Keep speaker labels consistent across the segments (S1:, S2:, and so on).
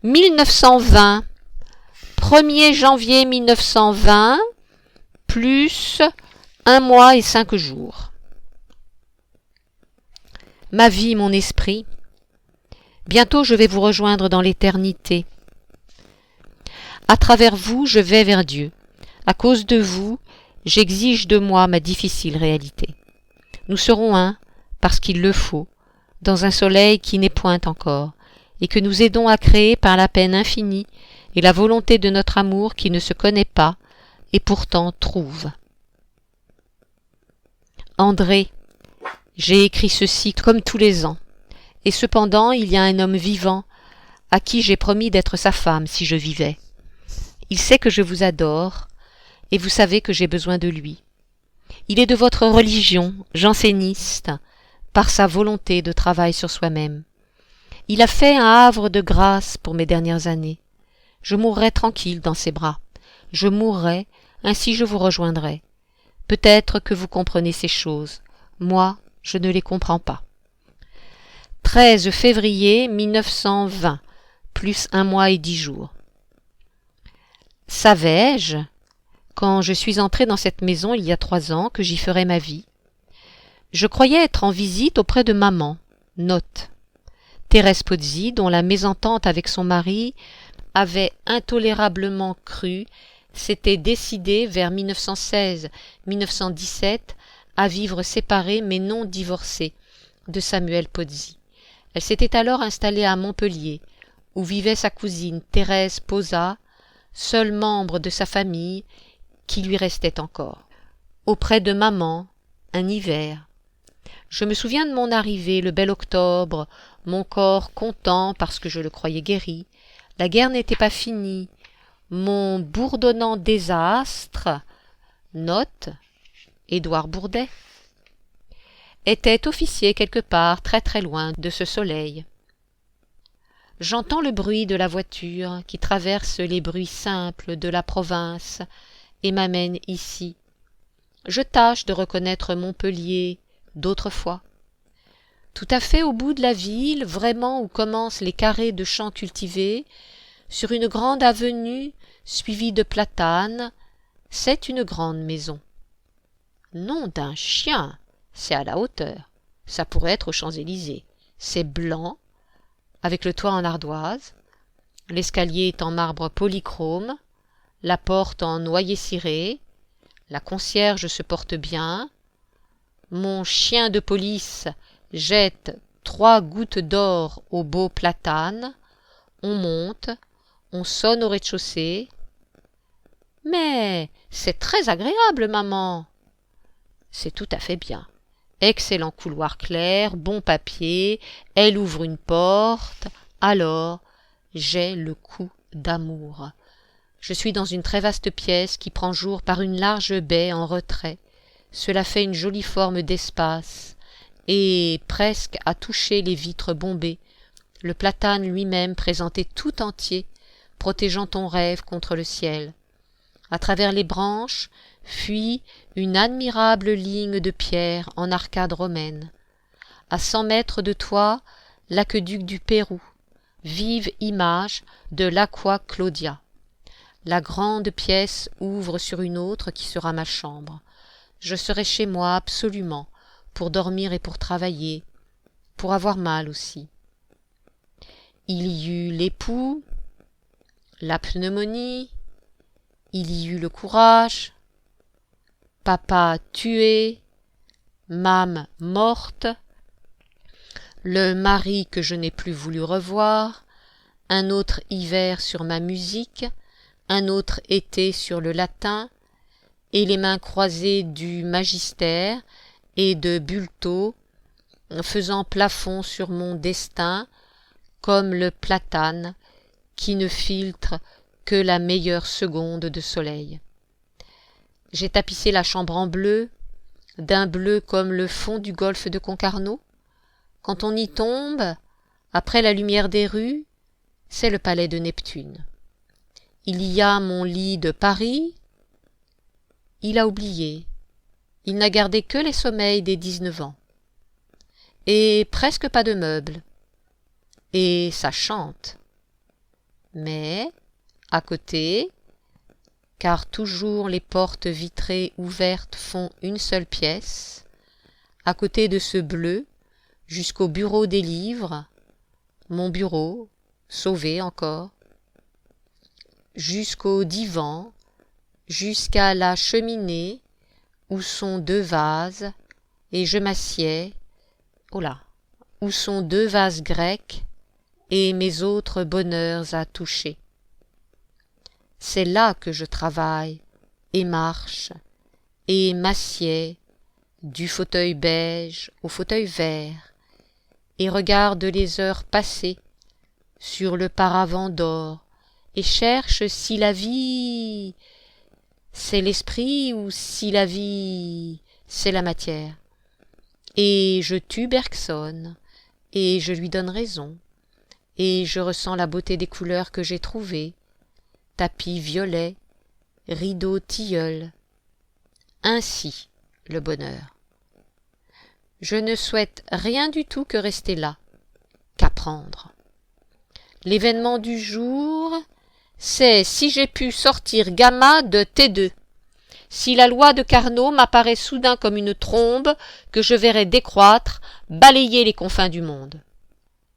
S1: 1920. 1er janvier 1920, plus 1 mois et 5 jours. Ma vie, mon esprit, bientôt je vais vous rejoindre dans l'éternité. À travers vous, je vais vers Dieu. À cause de vous, j'exige de moi ma difficile réalité. Nous serons un, parce qu'il le faut, dans un soleil qui n'est point encore, et que nous aidons à créer par la peine infinie et la volonté de notre amour qui ne se connaît pas et pourtant trouve. André, j'ai écrit ceci comme tous les ans, et cependant il y a un homme vivant à qui j'ai promis d'être sa femme si je vivais. Il sait que je vous adore, et vous savez que j'ai besoin de lui. Il est de votre religion, janséniste, par sa volonté de travail sur soi-même. Il a fait un havre de grâce pour mes dernières années. Je mourrai tranquille dans ses bras. Je mourrai, ainsi je vous rejoindrai. Peut-être que vous comprenez ces choses. Moi, je ne les comprends pas. 13 février 1920, plus 1 mois et 10 jours. Savais-je, quand je suis entré dans cette maison il y a 3 ans, que j'y ferais ma vie? Je croyais être en visite auprès de maman. Note. Thérèse Pozzi, dont la mésentente avec son mari avait intolérablement cru, s'était décidée vers 1916-1917 à vivre séparée mais non divorcée de Samuel Pozzi. Elle s'était alors installée à Montpellier, où vivait sa cousine Thérèse Posa, seule membre de sa famille qui lui restait encore. Auprès de maman, un hiver. Je me souviens de mon arrivée, le bel octobre, mon corps content parce que je le croyais guéri. La guerre n'était pas finie. Mon bourdonnant désastre, note, Édouard Bourdet, était officier quelque part très très loin de ce soleil. J'entends le bruit de la voiture qui traverse les bruits simples de la province et m'amène ici. Je tâche de reconnaître Montpellier d'autrefois. Tout à fait au bout de la ville, vraiment où commencent les carrés de champs cultivés, sur une grande avenue suivie de platanes, c'est une grande maison. Nom d'un chien, c'est à la hauteur. Ça pourrait être aux Champs-Élysées. C'est blanc, avec le toit en ardoise, l'escalier est en marbre polychrome, la porte en noyer ciré, la concierge se porte bien, mon chien de police jette 3 gouttes d'or aux beaux platanes, on monte, on sonne au rez-de-chaussée. Mais c'est très agréable, maman. C'est tout à fait bien. Excellent couloir clair, bon papier, elle ouvre une porte. Alors, j'ai le coup d'amour. Je suis dans une très vaste pièce qui prend jour par une large baie en retrait. Cela fait une jolie forme d'espace, et presque à toucher les vitres bombées, le platane lui-même présenté tout entier, protégeant ton rêve contre le ciel. À travers les branches fuit une admirable ligne de pierre en arcade romaine. À 100 mètres de toi, l'aqueduc du Pérou, vive image de l'Aqua Claudia. La grande pièce ouvre sur une autre qui sera ma chambre. Je serai chez moi absolument, pour dormir et pour travailler, pour avoir mal aussi. Il y eut l'époux, la pneumonie, il y eut le courage, papa tué, mame morte, le mari que je n'ai plus voulu revoir, un autre hiver sur ma musique, un autre été sur le latin, et les mains croisées du magister et de Bulto, faisant plafond sur mon destin, comme le platane qui ne filtre que la meilleure seconde de soleil. J'ai tapissé la chambre en bleu, d'un bleu comme le fond du golfe de Concarneau. Quand on y tombe, après la lumière des rues, c'est le palais de Neptune. Il y a mon lit de Paris. Il a oublié. Il n'a gardé que les sommeils des 19 ans. Et presque pas de meubles. Et ça chante. Mais, à côté, car toujours les portes vitrées ouvertes font une seule pièce, à côté de ce bleu, jusqu'au bureau des livres, mon bureau, sauvé encore, jusqu'au divan, jusqu'à la cheminée, où sont 2 vases, et je m'assieds, où sont 2 vases grecs, et mes autres bonheurs à toucher. C'est là que je travaille, et marche, et m'assieds, du fauteuil beige au fauteuil vert, et regarde les heures passer sur le paravent d'or, et cherche si la vie c'est l'esprit ou si la vie c'est la matière. Et je tue Bergson, et je lui donne raison, et je ressens la beauté des couleurs que j'ai trouvées, tapis violet, rideaux tilleul. Ainsi le bonheur. Je ne souhaite rien du tout que rester là, qu'apprendre. L'événement du jour, c'est si j'ai pu sortir gamma de T2, si la loi de Carnot m'apparaît soudain comme une trombe que je verrai décroître, balayer les confins du monde.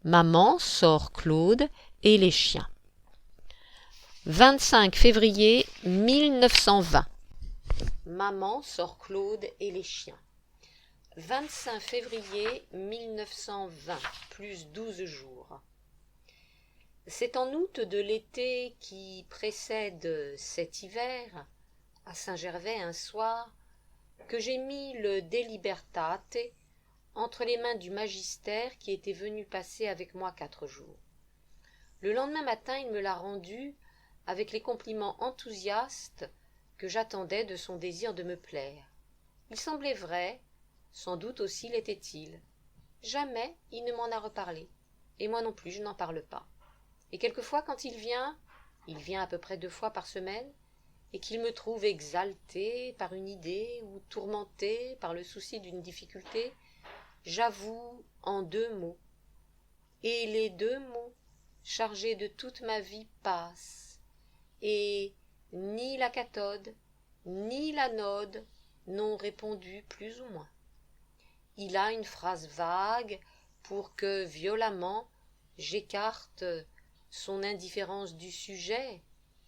S1: Maman sort Claude et les chiens. 25 février 1920. Maman sort Claude et les chiens. 25 février 1920, plus 12 jours. C'est en août de l'été qui précède cet hiver, à Saint-Gervais un soir, que j'ai mis le De Libertate entre les mains du magistère qui était venu passer avec moi 4 jours. Le lendemain matin, il me l'a rendu avec les compliments enthousiastes que j'attendais de son désir de me plaire. Il semblait vrai, sans doute aussi l'était-il. Jamais il ne m'en a reparlé, et moi non plus je n'en parle pas. Et quelquefois quand il vient à peu près 2 fois par semaine, et qu'il me trouve exalté par une idée ou tourmenté par le souci d'une difficulté, j'avoue en 2 mots. Et les 2 mots, chargés de toute ma vie, passent, et ni la cathode, ni l'anode n'ont répondu plus ou moins. Il a une phrase vague pour que, violemment, j'écarte son indifférence du sujet,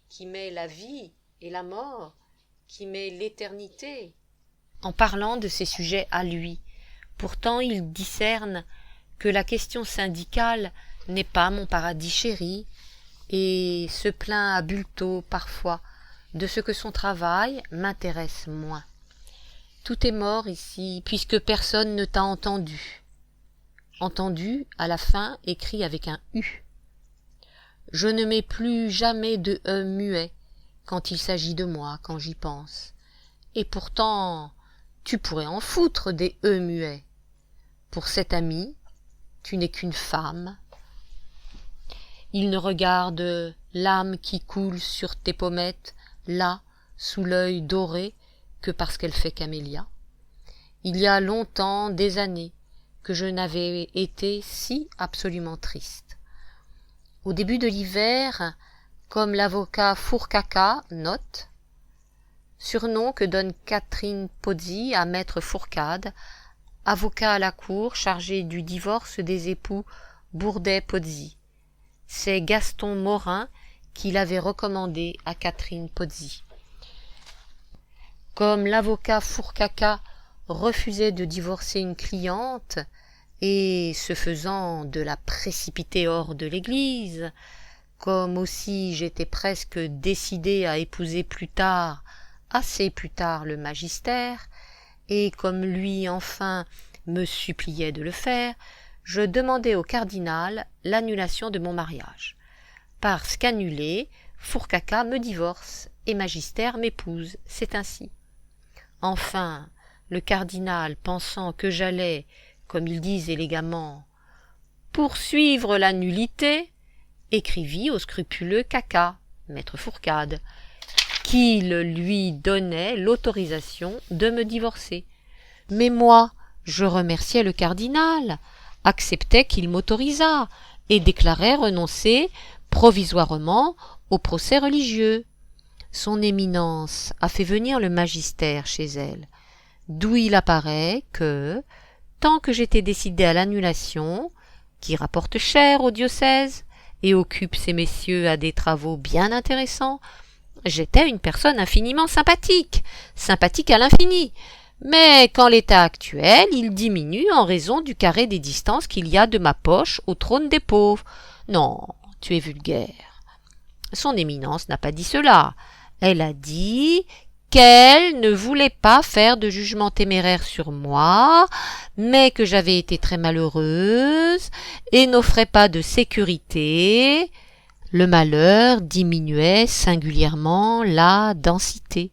S1: qui met la vie et la mort, qui met l'éternité, en parlant de ces sujets à lui. Pourtant il discerne que la question syndicale n'est pas mon paradis chéri, et se plaint à bulletto parfois de ce que son travail m'intéresse moins. Tout est mort ici, puisque personne ne t'a entendu. Entendu, à la fin, écrit avec un U. Je ne mets plus jamais de E muet quand il s'agit de moi, quand j'y pense. Et pourtant, tu pourrais en foutre des E muets. Pour cet ami, tu n'es qu'une femme. Il ne regarde l'âme qui coule sur tes pommettes, là, sous l'œil doré, que parce qu'elle fait camélia. Il y a longtemps, des années, que je n'avais été si absolument triste. Au début de l'hiver, comme l'avocat Fourcaca note, surnom que donne Catherine Pozzi à maître Fourcade, avocat à la cour chargé du divorce des époux Bourdet-Pozzi. C'est Gaston Morin qui l'avait recommandé à Catherine Pozzi. Comme l'avocat Fourcaca refusait de divorcer une cliente, et se faisant de la précipiter hors de l'église, comme aussi j'étais presque décidé à épouser plus tard, assez plus tard, le magistère, et comme lui enfin me suppliait de le faire, je demandai au cardinal l'annulation de mon mariage. Parce qu'annulé, Fourcaca me divorce et magistère m'épouse, c'est ainsi. Enfin, le cardinal, pensant que j'allais, comme ils disent élégamment, poursuivre la nullité, écrivit au scrupuleux Caca, maître Fourcade, qu'il lui donnait l'autorisation de me divorcer. Mais moi, je remerciais le cardinal, acceptais qu'il m'autorisât, et déclarais renoncer provisoirement au procès religieux. Son éminence a fait venir le magister chez elle, d'où il apparaît que, tant que j'étais décidé à l'annulation, qui rapporte cher au diocèse et occupe ces messieurs à des travaux bien intéressants, j'étais une personne infiniment sympathique, sympathique à l'infini, mais qu'en l'état actuel, il diminue en raison du carré des distances qu'il y a de ma poche au trône des pauvres. Non, tu es vulgaire. Son éminence n'a pas dit cela. Elle a dit qu'elle ne voulait pas faire de jugement téméraire sur moi, mais que j'avais été très malheureuse et n'offrais pas de sécurité. Le malheur diminuait singulièrement la densité.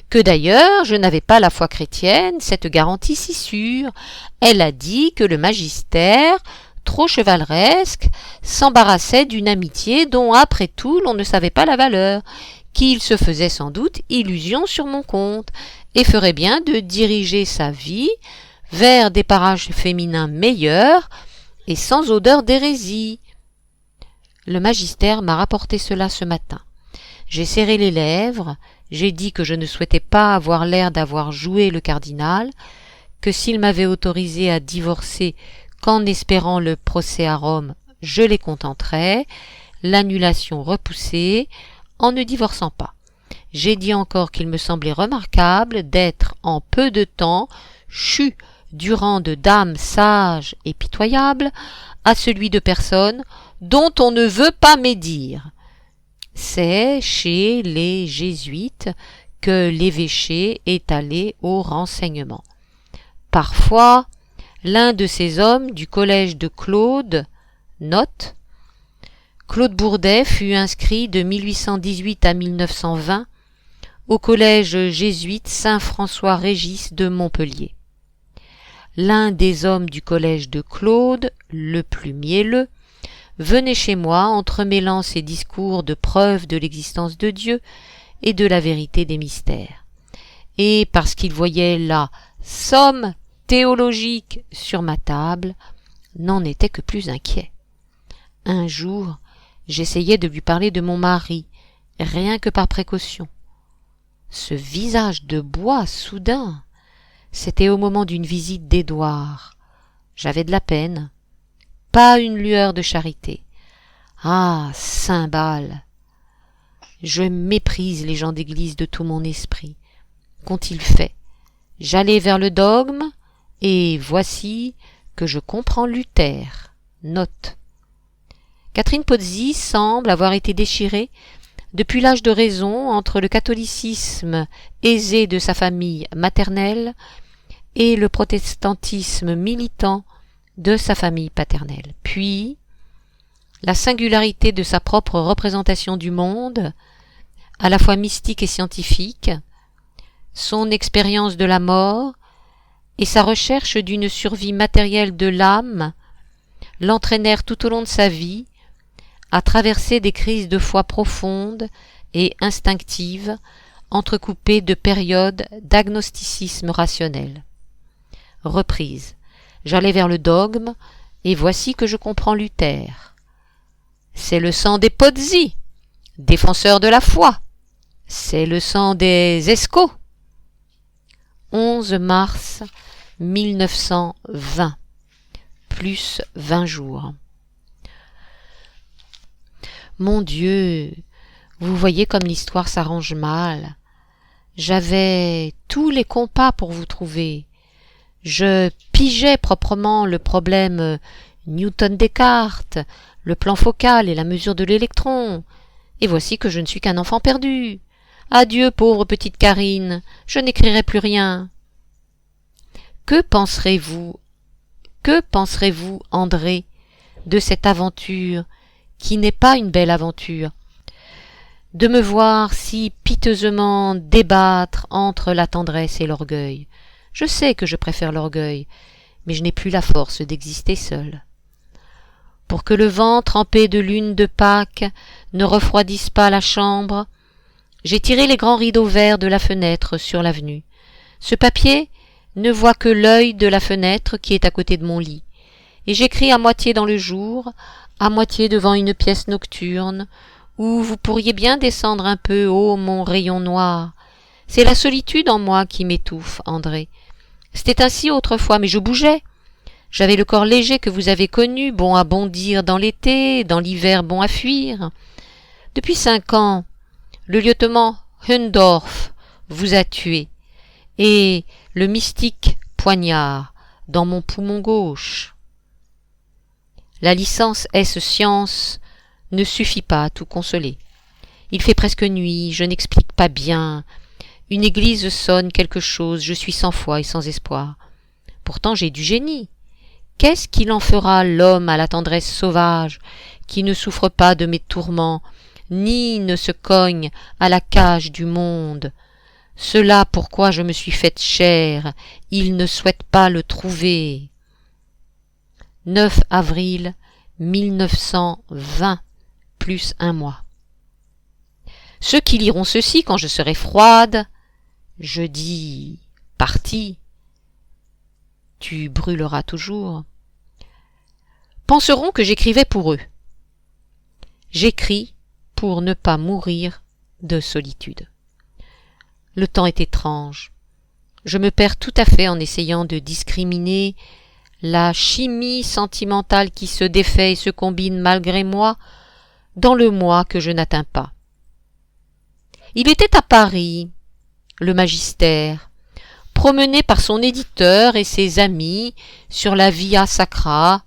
S1: Que d'ailleurs je n'avais pas la foi chrétienne, cette garantie si sûre. Elle a dit que le magister, trop chevaleresque, s'embarrassait d'une amitié dont après tout l'on ne savait pas la valeur, qu'il se faisait sans doute illusion sur mon compte, et ferait bien de diriger sa vie vers des parages féminins meilleurs et sans odeur d'hérésie. Le magister m'a rapporté cela ce matin. J'ai serré les lèvres, j'ai dit que je ne souhaitais pas avoir l'air d'avoir joué le cardinal, que s'il m'avait autorisé à divorcer qu'en espérant le procès à Rome, je les contenterais, l'annulation repoussée, en ne divorçant pas. J'ai dit encore qu'il me semblait remarquable d'être en peu de temps chu du rang de dame sage et pitoyable à celui de personne dont on ne veut pas médire. C'est chez les jésuites que l'évêché est allé au renseignement. Parfois, l'un de ces hommes du collège de Claude, note, Claude Bourdet fut inscrit de 1818 à 1920 au collège jésuite Saint-François-Régis de Montpellier. L'un des hommes du collège de Claude, le plus mielleux, venait chez moi entremêlant ses discours de preuve de l'existence de Dieu et de la vérité des mystères. Et parce qu'il voyait la somme théologique sur ma table, n'en était que plus inquiet. Un jour, j'essayais de lui parler de mon mari, rien que par précaution. Ce visage de bois soudain, c'était au moment d'une visite d'Édouard. J'avais de la peine, pas une lueur de charité. Ah, cymbale! Je méprise les gens d'église de tout mon esprit. Qu'ont-ils fait? J'allais vers le dogme, et voici que je comprends Luther. Note. Catherine Pozzi semble avoir été déchirée depuis l'âge de raison entre le catholicisme aisé de sa famille maternelle et le protestantisme militant de sa famille paternelle. Puis, la singularité de sa propre représentation du monde, à la fois mystique et scientifique, son expérience de la mort et sa recherche d'une survie matérielle de l'âme l'entraînèrent tout au long de sa vie à traverser des crises de foi profondes et instinctives, entrecoupées de périodes d'agnosticisme rationnel. Reprise. J'allais vers le dogme, et voici que je comprends Luther. C'est le sang des Pozzi, défenseurs de la foi. C'est le sang des Escaut. 11 mars 1920, plus 20 jours. Mon Dieu, vous voyez comme l'histoire s'arrange mal. J'avais tous les compas pour vous trouver. Je pigeais proprement le problème Newton-Descartes, le plan focal et la mesure de l'électron. Et voici que je ne suis qu'un enfant perdu. Adieu, pauvre petite Karine, je n'écrirai plus rien. Que penserez-vous, André, de cette aventure, qui n'est pas une belle aventure, de me voir si piteusement débattre entre la tendresse et l'orgueil? Je sais que je préfère l'orgueil, mais je n'ai plus la force d'exister seule. Pour que le vent trempé de lune de Pâques ne refroidisse pas la chambre, j'ai tiré les grands rideaux verts de la fenêtre sur l'avenue. Ce papier ne voit que l'œil de la fenêtre qui est à côté de mon lit, et j'écris à moitié dans le jour, à moitié devant une pièce nocturne, où vous pourriez bien descendre un peu, ô mon rayon noir. C'est la solitude en moi qui m'étouffe, André. C'était ainsi autrefois, mais je bougeais. J'avais le corps léger que vous avez connu, bon à bondir dans l'été, dans l'hiver bon à fuir. Depuis 5 ans, le lieutenant Hundorff vous a tué, et le mystique poignard dans mon poumon gauche. La licence S-Sciences ne suffit pas à tout consoler. Il fait presque nuit, je n'explique pas bien. Une église sonne quelque chose, je suis sans foi et sans espoir. Pourtant j'ai du génie. Qu'est-ce qu'il en fera, l'homme à la tendresse sauvage, qui ne souffre pas de mes tourments, ni ne se cogne à la cage du monde? Cela pourquoi je me suis faite chair, il ne souhaite pas le trouver. 9 avril 1920, plus 1 mois. Ceux qui liront ceci quand je serai froide, je dis parti, tu brûleras toujours, penseront que j'écrivais pour eux. J'écris pour ne pas mourir de solitude. Le temps est étrange. Je me perds tout à fait en essayant de discriminer la chimie sentimentale qui se défait et se combine malgré moi dans le moi que je n'atteins pas. Il était à Paris, le magister, promené par son éditeur et ses amis sur la Via Sacra,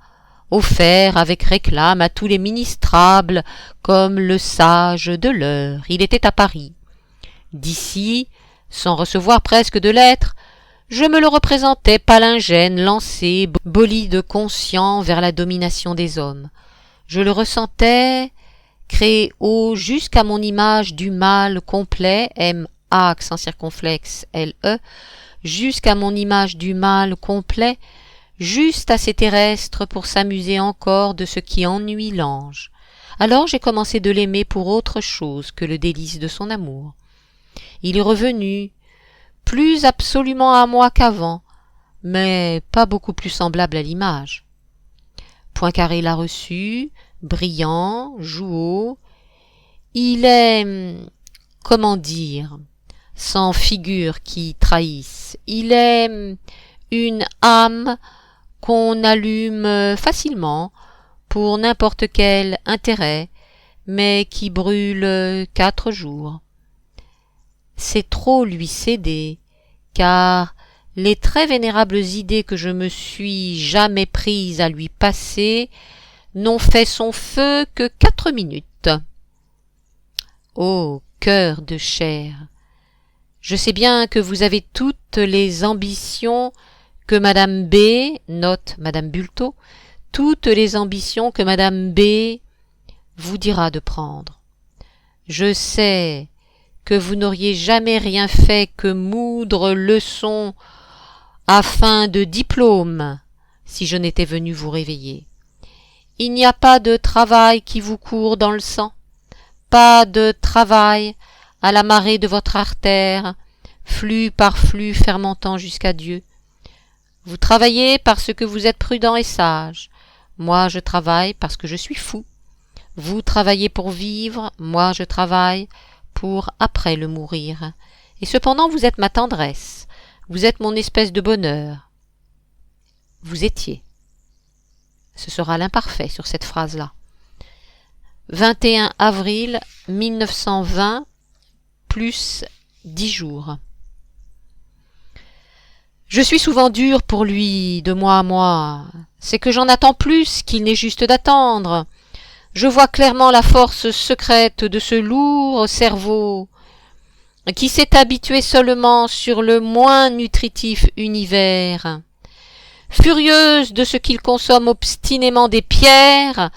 S1: offert avec réclame à tous les ministrables comme le sage de l'heure. Il était à Paris. D'ici, sans recevoir presque de lettres, je me le représentais palingène, lancé, bolide conscient vers la domination des hommes. Je le ressentais créé haut jusqu'à mon image du mâle complet, M-A accent circonflexe L-E, jusqu'à mon image du mâle complet, juste assez terrestre pour s'amuser encore de ce qui ennuie l'ange. Alors j'ai commencé de l'aimer pour autre chose que le délice de son amour. Il est revenu, plus absolument à moi qu'avant, mais pas beaucoup plus semblable à l'image. Poincaré l'a reçu, brillant, jouot. Il est, comment dire, sans figure qui trahisse. Il est une âme qu'on allume facilement pour n'importe quel intérêt, mais qui brûle 4 jours. C'est trop lui céder, car les très vénérables idées que je me suis jamais prises à lui passer n'ont fait son feu que 4 minutes. Ô cœur de chair! Je sais bien que vous avez toutes les ambitions que Madame B, note Madame Bulto, toutes les ambitions que Madame B vous dira de prendre. Je sais que vous n'auriez jamais rien fait que moudre leçons à fin de diplôme si je n'étais venu vous réveiller. Il n'y a pas de travail qui vous court dans le sang, pas de travail à la marée de votre artère, flux par flux fermentant jusqu'à Dieu. Vous travaillez parce que vous êtes prudent et sage. Moi, je travaille parce que je suis fou. Vous travaillez pour vivre, moi je travaille pour après le mourir. Et cependant vous êtes ma tendresse, vous êtes mon espèce de bonheur. Vous étiez. Ce sera l'imparfait sur cette phrase-là. 21 avril 1920, plus 10 jours. Je suis souvent dur pour lui, de moi à moi. C'est que j'en attends plus qu'il n'est juste d'attendre. Je vois clairement la force secrète de ce lourd cerveau qui s'est habitué seulement sur le moins nutritif univers. Furieuse de ce qu'il consomme obstinément des pierres,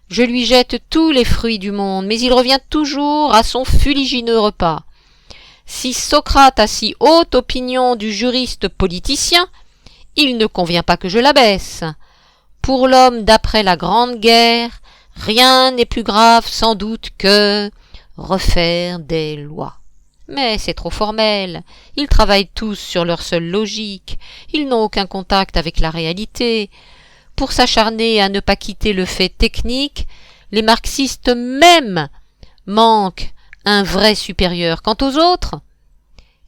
S1: je lui jette tous les fruits du monde, mais il revient toujours à son fuligineux repas. Si Socrate a si haute opinion du juriste politicien, il ne convient pas que je l'abaisse. Pour l'homme d'après la Grande Guerre, rien n'est plus grave sans doute que refaire des lois. Mais c'est trop formel, ils travaillent tous sur leur seule logique, ils n'ont aucun contact avec la réalité. pour s'acharner à ne pas quitter le fait technique, les marxistes eux-mêmes manquent un vrai supérieur. Quant aux autres,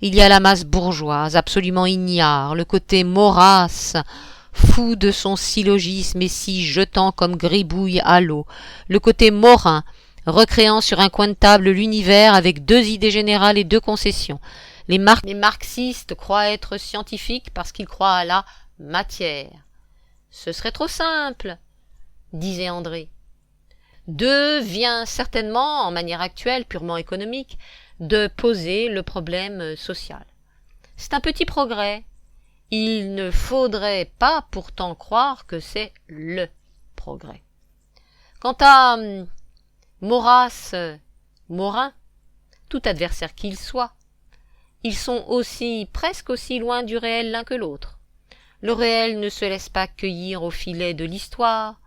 S1: il y a la masse bourgeoise, absolument ignare, le côté Maurras, fou de son syllogisme et si jetant comme gribouille à l'eau, le côté Morin, recréant sur un coin de table l'univers avec 2 idées générales et 2 concessions. Les marxistes croient être scientifiques parce qu'ils croient à la matière. Ce serait trop simple, disait André. 2 vient certainement, en manière actuelle, purement économique, de poser le problème social. C'est un petit progrès. Il ne faudrait pas pourtant croire que c'est le progrès. Quant à Maurras, Morin, tout adversaire qu'il soit, ils sont presque aussi loin du réel l'un que l'autre. Le réel ne se laisse pas cueillir au filet de l'histoire,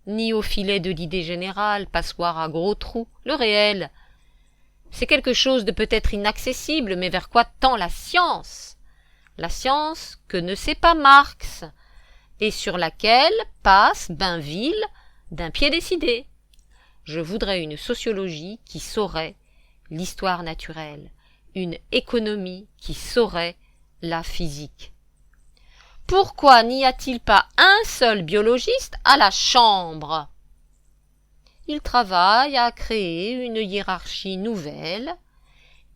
S1: ni au filet de l'idée générale, passoire à gros trous. Le réel, c'est quelque chose de peut-être inaccessible, mais vers quoi tend la science? La science que ne sait pas Marx, et sur laquelle passe Bainville d'un pied décidé. Je voudrais une sociologie qui saurait l'histoire naturelle, une économie qui saurait la physique. Pourquoi n'y a-t-il pas un seul biologiste à la Chambre? Ils travaillent à créer une hiérarchie nouvelle.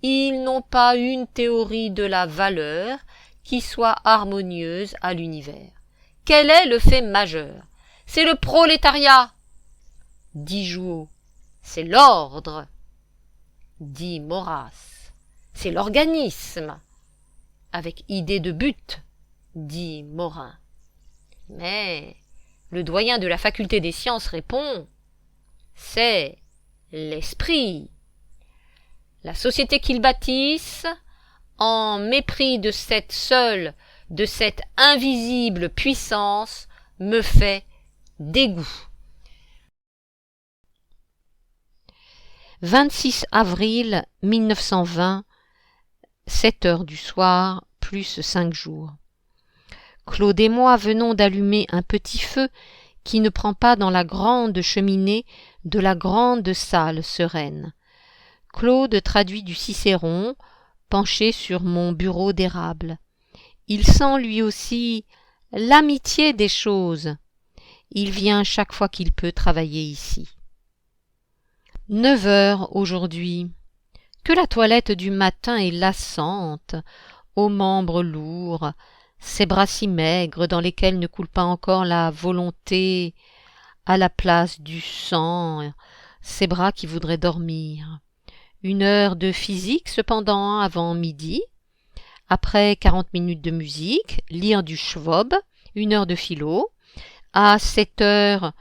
S1: Ils n'ont pas une théorie de la valeur qui soit harmonieuse à l'univers. Quel est le fait majeur? C'est le prolétariat, dit Jouot. C'est l'ordre, dit Maurras. C'est l'organisme, avec idée de but, dit Morin. Mais le doyen de la faculté des sciences répond: c'est l'esprit. La société qu'ils bâtissent, en mépris de cette invisible puissance, me fait dégoût. 26 avril 1920, 7 heures du soir, plus 5 jours. Claude et moi venons d'allumer un petit feu qui ne prend pas dans la grande cheminée de la grande salle sereine. Claude traduit du Cicéron, penché sur mon bureau d'érable. Il sent lui aussi l'amitié des choses. Il vient chaque fois qu'il peut travailler ici. 9 heures aujourd'hui. Que la toilette du matin est lassante, aux membres lourds, ces bras si maigres dans lesquels ne coule pas encore la volonté à la place du sang, ces bras qui voudraient dormir. 1 heure de physique cependant avant midi, après 40 minutes de musique, lire du Schwab, 1 heure de philo, à 7 heures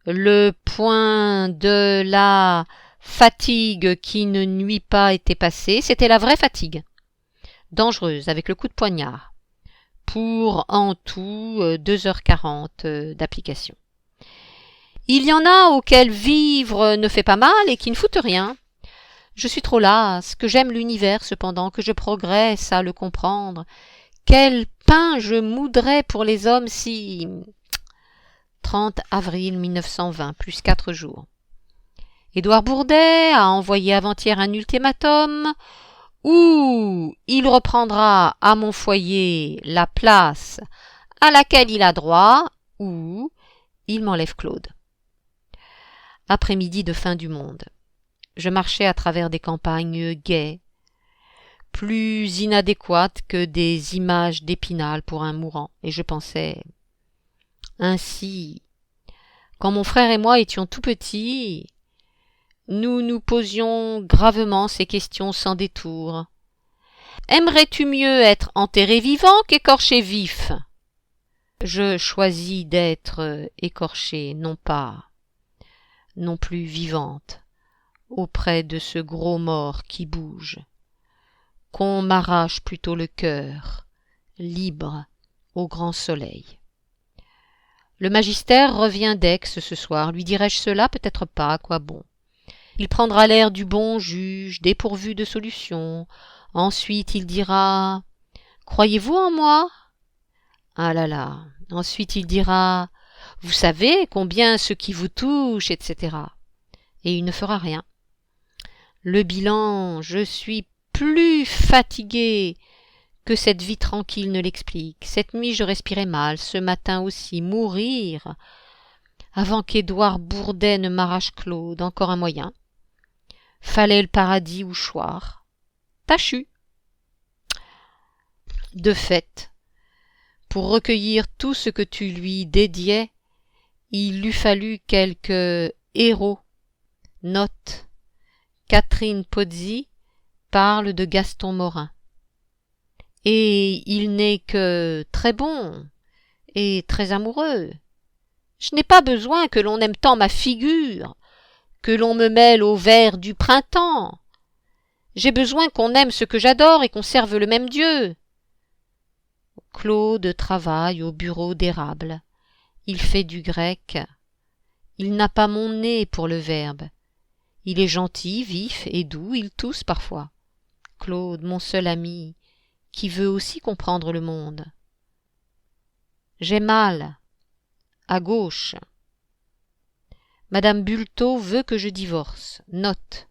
S1: le point de la fatigue qui ne nuit pas était passé, c'était la vraie fatigue, dangereuse avec le coup de poignard, pour en tout 2h40 d'application. Il y en a auxquels vivre ne fait pas mal et qui ne foutent rien. Je suis trop lasse, que j'aime l'univers cependant, que je progresse à le comprendre. Quel pain je moudrais pour les hommes si... 30 avril 1920, plus 4 jours. Édouard Bourdet a envoyé avant-hier un ultimatum où il reprendra à mon foyer la place à laquelle il a droit ou il m'enlève Claude. Après-midi de fin du monde. Je marchais à travers des campagnes gaies, plus inadéquates que des images d'Épinal pour un mourant, et je pensais ainsi, quand mon frère et moi étions tout petits, nous nous posions gravement ces questions sans détour. Aimerais-tu mieux être enterré vivant qu'écorché vif? Je choisis d'être écorchée, non plus vivante, auprès de ce gros mort qui bouge, qu'on m'arrache plutôt le cœur, libre, au grand soleil. Le magister revient d'Aix ce soir. Lui dirai-je cela? Peut-être pas, à quoi bon. Il prendra l'air du bon juge, dépourvu de solution. Ensuite il dira « Croyez-vous en moi ?» Ah là là. Ensuite il dira « Vous savez combien ce qui vous touche, etc. Et il ne fera rien. Le bilan, je suis plus fatigué que cette vie tranquille ne l'explique. Cette nuit je respirais mal, ce matin aussi, mourir avant qu'Édouard Bourdet ne m'arrache Claude, encore un moyen. Fallait le paradis ou choir. Tachu. De fait, pour recueillir tout ce que tu lui dédiais, il eût fallu quelques héros. Note. Catherine Pozzi parle de Gaston Morin. Et il n'est que très bon et très amoureux. Je n'ai pas besoin que l'on aime tant ma figure, que l'on me mêle au vers du printemps. J'ai besoin qu'on aime ce que j'adore et qu'on serve le même Dieu. Claude travaille au bureau d'érable. Il fait du grec. Il n'a pas mon nez pour le verbe. Il est gentil, vif et doux, il tousse parfois. Claude, mon seul ami, qui veut aussi comprendre le monde. J'ai mal, à gauche. Madame Bulto veut que je divorce. Note.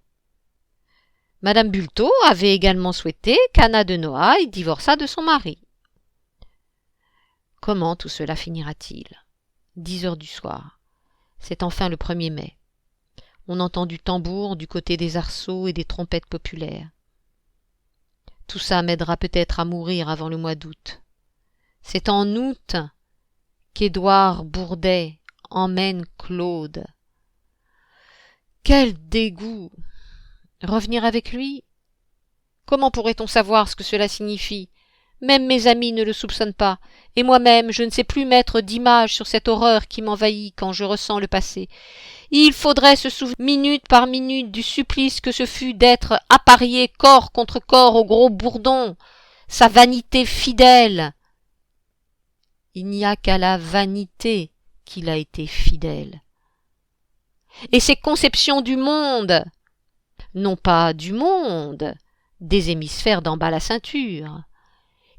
S1: Madame Bulto avait également souhaité qu'Anna de Noailles divorçât de son mari. Comment tout cela finira-t-il? 10 heures du soir. C'est enfin le 1er mai. On entend du tambour du côté des arceaux et des trompettes populaires. Tout ça m'aidera peut-être à mourir avant le mois d'août. C'est en août qu'Édouard Bourdet emmène Claude. Quel dégoût! Revenir avec lui? Comment pourrait-on savoir ce que cela signifie? Même mes amis ne le soupçonnent pas, et moi-même je ne sais plus mettre d'image sur cette horreur qui m'envahit quand je ressens le passé. Il faudrait se souvenir minute par minute du supplice que ce fut d'être apparié corps contre corps au gros bourdon, sa vanité fidèle. Il n'y a qu'à la vanité qu'il a été fidèle. Et ses conceptions du monde, non pas du monde, des hémisphères d'en bas la ceinture,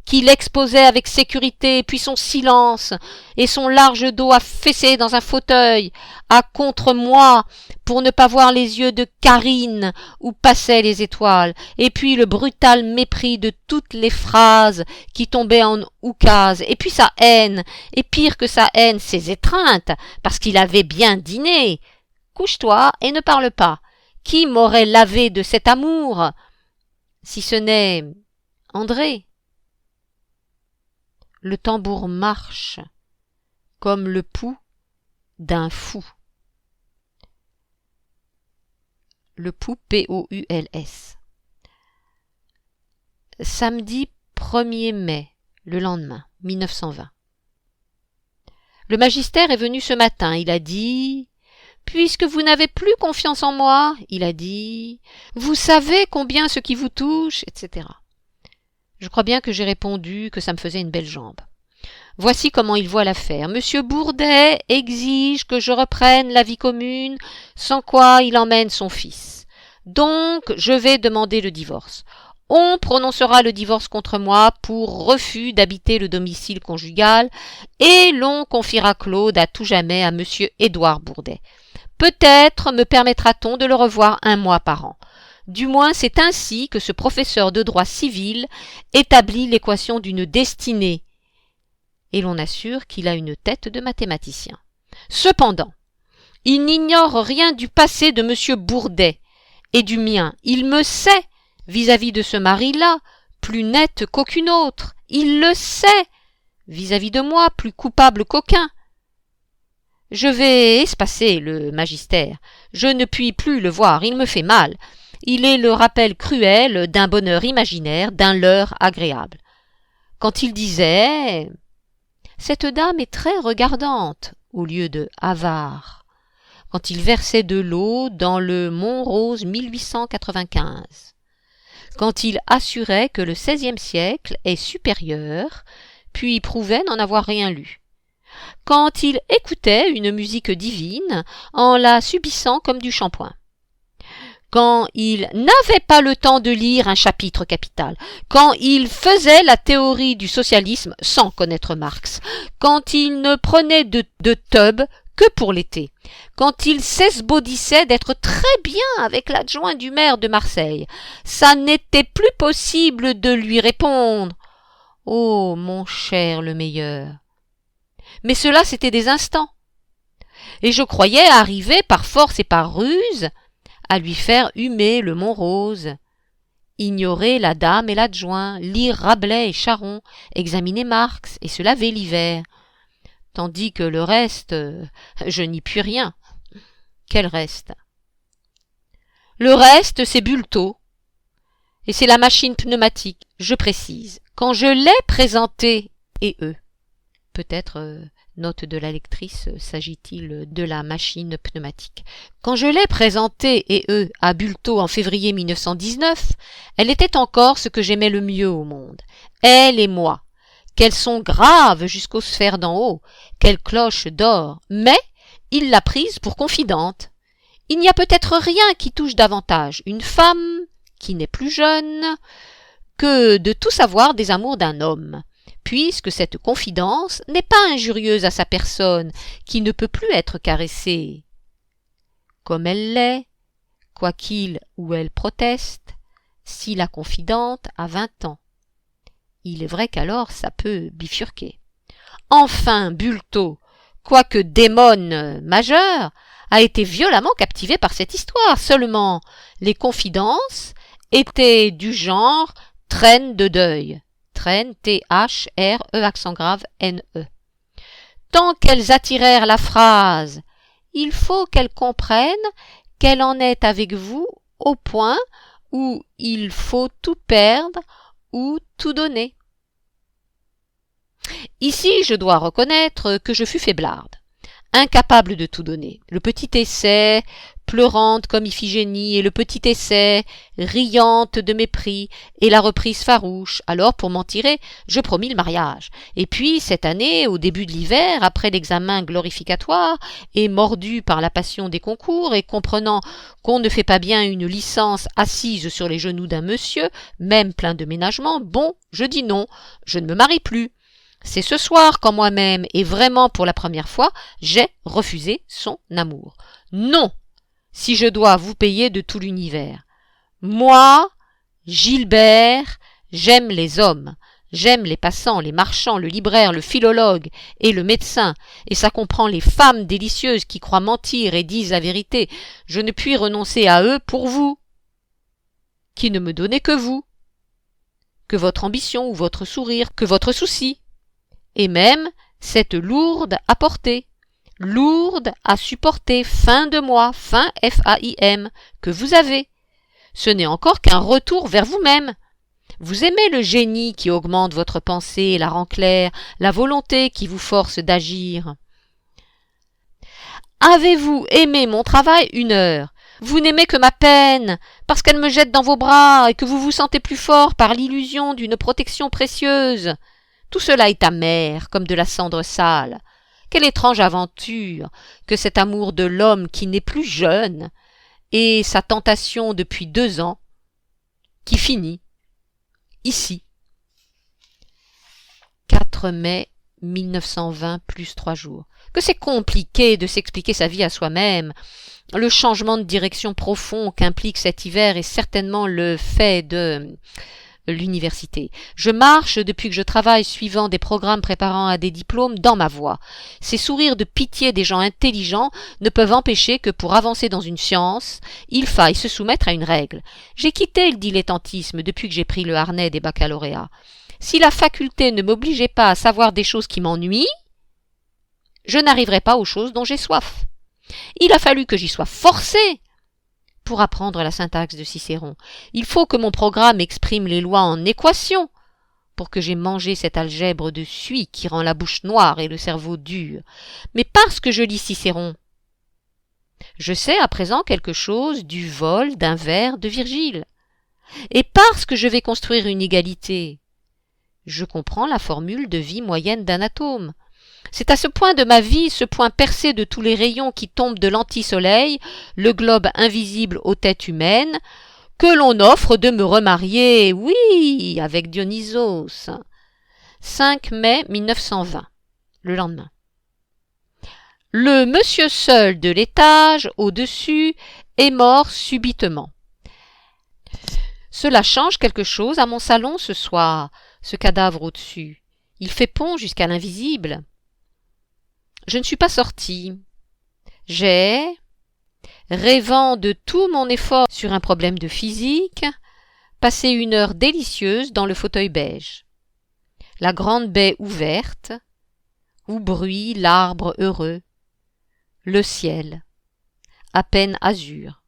S1: qu'il exposait avec sécurité, puis son silence et son large dos affaissé dans un fauteuil, à contre moi, pour ne pas voir les yeux de Karine où passaient les étoiles, et puis le brutal mépris de toutes les phrases qui tombaient en oukase, et puis sa haine, et pire que sa haine, ses étreintes, parce qu'il avait bien dîné. Couche-toi et ne parle pas. Qui m'aurait lavé de cet amour, si ce n'est André? Le tambour marche comme le pouls d'un fou. Le pouls, P-O-U-L-S. Samedi 1er mai, le lendemain, 1920. Le magistère est venu ce matin, il a dit « Puisque vous n'avez plus confiance en moi, il a dit « Vous savez combien ce qui vous touche, etc. » Je crois bien que j'ai répondu que ça me faisait une belle jambe. Voici comment il voit l'affaire. Monsieur Bourdet exige que je reprenne la vie commune, sans quoi il emmène son fils. Donc, je vais demander le divorce. On prononcera le divorce contre moi pour refus d'habiter le domicile conjugal et l'on confiera Claude à tout jamais à monsieur Édouard Bourdet. Peut-être me permettra-t-on de le revoir 1 mois par an. Du moins, c'est ainsi que ce professeur de droit civil établit l'équation d'une destinée. Et l'on assure qu'il a une tête de mathématicien. Cependant, il n'ignore rien du passé de monsieur Bourdet et du mien. Il me sait, vis-à-vis de ce mari-là, plus nette qu'aucune autre. Il le sait, vis-à-vis de moi, plus coupable qu'aucun. Je vais espacer le magistère. Je ne puis plus le voir, il me fait mal. Il est le rappel cruel d'un bonheur imaginaire, d'un leurre agréable. Quand il disait « Cette dame est très regardante » au lieu de « avare », quand il versait de l'eau dans le Mont-Rose 1895, quand il assurait que le XVIe siècle est supérieur, puis prouvait n'en avoir rien lu, quand il écoutait une musique divine en la subissant comme du shampoing, quand il n'avait pas le temps de lire un chapitre capital, quand il faisait la théorie du socialisme sans connaître Marx, quand il ne prenait de teub que pour l'été, quand il s'esbaudissait d'être très bien avec l'adjoint du maire de Marseille, ça n'était plus possible de lui répondre « Oh, mon cher le meilleur !» Mais cela, c'était des instants. Et je croyais arriver par force et par ruse à lui faire humer le Mont-Rose, ignorer la dame et l'adjoint, lire Rabelais et Charron, examiner Marx et se laver l'hiver. Tandis que le reste, je n'y puis rien. Quel reste? Le reste, c'est Bulto. Et c'est la machine pneumatique, je précise. Quand je l'ai présenté, et eux. Peut-être, note de la lectrice, s'agit-il de la machine pneumatique. Quand je l'ai présentée, et eux, à Bulto en février 1919, elle était encore ce que j'aimais le mieux au monde. Elle et moi. Qu'elles sont graves jusqu'aux sphères d'en haut, quelle cloche d'or, mais il l'a prise pour confidente. Il n'y a peut-être rien qui touche davantage une femme, qui n'est plus jeune, que de tout savoir des amours d'un homme, puisque cette confidence n'est pas injurieuse à sa personne, qui ne peut plus être caressée. Comme elle l'est, quoiqu'il ou elle proteste, si la confidente a 20 ans. Il est vrai qu'alors ça peut bifurquer. Enfin, Bulto, quoique démone majeur, a été violemment captivé par cette histoire. Seulement, les confidences étaient du genre traîne de deuil. Traîne, T-H-R-E, accent grave, N-E. Tant qu'elles attirèrent la phrase « Il faut qu'elle comprenne qu'elle en est avec vous au point où il faut tout perdre ou tout donner. » Ici, je dois reconnaître que je fus faiblarde, incapable de tout donner. Le petit essai, pleurante comme Iphigénie, et le petit essai, riante de mépris, et la reprise farouche. Alors, pour m'en tirer, je promis le mariage. Et puis, cette année, au début de l'hiver, après l'examen glorificatoire, et mordu par la passion des concours, et comprenant qu'on ne fait pas bien une licence assise sur les genoux d'un monsieur, même plein de ménagement, bon, je dis non, je ne me marie plus. C'est ce soir quand moi-même, et vraiment pour la première fois, j'ai refusé son amour. Non, si je dois vous payer de tout l'univers. Moi, Gilbert, j'aime les hommes, j'aime les passants, les marchands, le libraire, le philologue et le médecin, et ça comprend les femmes délicieuses qui croient mentir et disent la vérité. Je ne puis renoncer à eux pour vous, qui ne me donnez que vous, que votre ambition ou votre sourire, que votre souci. Et même cette lourde à porter, lourde à supporter, fin de mois, fin F-A-I-M, que vous avez. Ce n'est encore qu'un retour vers vous-même. Vous aimez le génie qui augmente votre pensée, la rend claire, la volonté qui vous force d'agir. Avez-vous aimé mon travail 1 heure? Vous n'aimez que ma peine, parce qu'elle me jette dans vos bras et que vous vous sentez plus fort par l'illusion d'une protection précieuse. Tout cela est amer, comme de la cendre sale. Quelle étrange aventure que cet amour de l'homme qui n'est plus jeune, et sa tentation depuis 2 ans, qui finit, ici. 4 mai 1920 plus 3 jours. Que c'est compliqué de s'expliquer sa vie à soi-même. Le changement de direction profond qu'implique cet hiver est certainement le fait de l'université. Je marche depuis que je travaille suivant des programmes préparant à des diplômes dans ma voie. Ces sourires de pitié des gens intelligents ne peuvent empêcher que pour avancer dans une science, il faille se soumettre à une règle. J'ai quitté le dilettantisme depuis que j'ai pris le harnais des baccalauréats. Si la faculté ne m'obligeait pas à savoir des choses qui m'ennuient, je n'arriverais pas aux choses dont j'ai soif. Il a fallu que j'y sois forcée pour apprendre la syntaxe de Cicéron. Il faut que mon programme exprime les lois en équation pour que j'aie mangé cette algèbre de suie qui rend la bouche noire et le cerveau dur. Mais parce que je lis Cicéron, je sais à présent quelque chose du vol d'un vers de Virgile. Et parce que je vais construire une égalité, je comprends la formule de vie moyenne d'un atome. C'est à ce point de ma vie, ce point percé de tous les rayons qui tombent de l'anti-soleil, le globe invisible aux têtes humaines, que l'on offre de me remarier, oui, avec Dionysos. 5 mai 1920, le lendemain. Le monsieur seul de l'étage, au-dessus, est mort subitement. Cela change quelque chose à mon salon ce soir, ce cadavre au-dessus. Il fait pont jusqu'à l'invisible. Je ne suis pas sortie. J'ai, rêvant de tout mon effort sur un problème de physique, passé une heure délicieuse dans le fauteuil beige. La grande baie ouverte, où bruit l'arbre heureux, le ciel, à peine azur.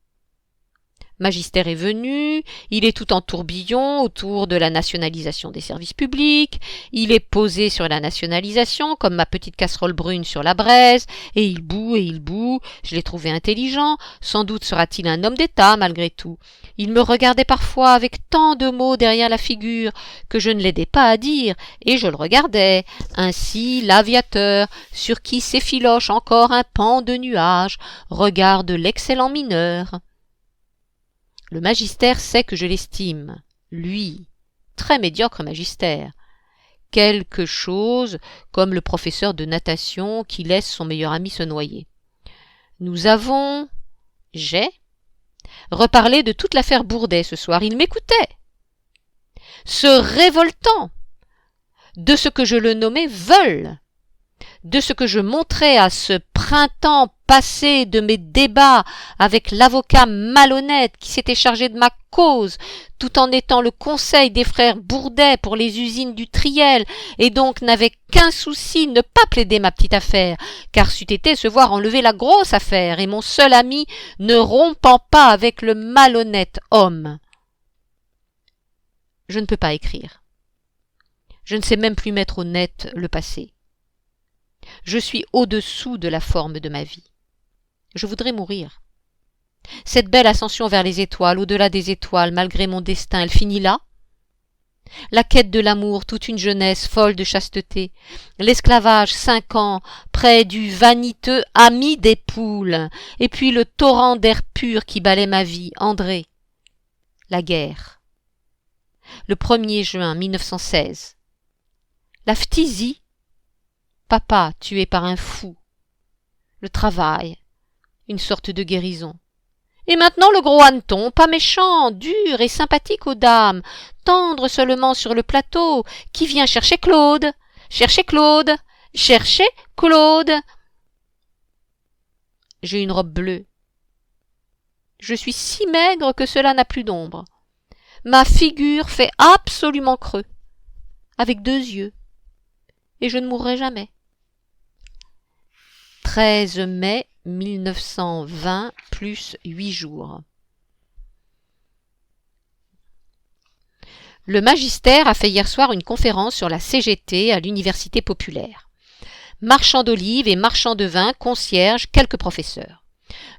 S1: Magister est venu, il est tout en tourbillon autour de la nationalisation des services publics, il est posé sur la nationalisation comme ma petite casserole brune sur la braise, et il bout, je l'ai trouvé intelligent, sans doute sera-t-il un homme d'État malgré tout. Il me regardait parfois avec tant de mots derrière la figure que je ne l'aidais pas à dire, et je le regardais, ainsi l'aviateur, sur qui s'effiloche encore un pan de nuages, regarde l'excellent mineur. Le magister sait que je l'estime, lui, très médiocre magister, quelque chose comme le professeur de natation qui laisse son meilleur ami se noyer. J'ai reparlé de toute l'affaire Bourdet ce soir, il m'écoutait, se révoltant de ce que je le nommais veule, de ce que je montrais à ce printemps passé de mes débats avec l'avocat malhonnête qui s'était chargé de ma cause, tout en étant le conseil des frères Bourdet pour les usines du Triel, et donc n'avait qu'un souci, ne pas plaider ma petite affaire, car c'eût été se voir enlever la grosse affaire, et mon seul ami ne rompant pas avec le malhonnête homme. Je ne peux pas écrire. Je ne sais même plus mettre au net le passé. Je suis au-dessous de la forme de ma vie. Je voudrais mourir. Cette belle ascension vers les étoiles, au-delà des étoiles, malgré mon destin, elle finit là. La quête de l'amour, toute une jeunesse folle de chasteté, l'esclavage, 5 ans, près du vaniteux ami des poules, et puis le torrent d'air pur qui balait ma vie, André. La guerre. Le 1er juin 1916. La phtisie. Papa tué par un fou. Le travail. Une sorte de guérison. Et maintenant le gros hanneton, pas méchant, dur et sympathique aux dames, tendre seulement sur le plateau, qui vient chercher Claude, chercher Claude, chercher Claude. J'ai une robe bleue. Je suis si maigre que cela n'a plus d'ombre. Ma figure fait absolument creux, avec 2 yeux, et je ne mourrai jamais. 13 mai 1920 plus 8 jours. Le magister a fait hier soir une conférence sur la CGT à l'Université populaire. Marchands d'olives et marchands de vin, concierges, quelques professeurs.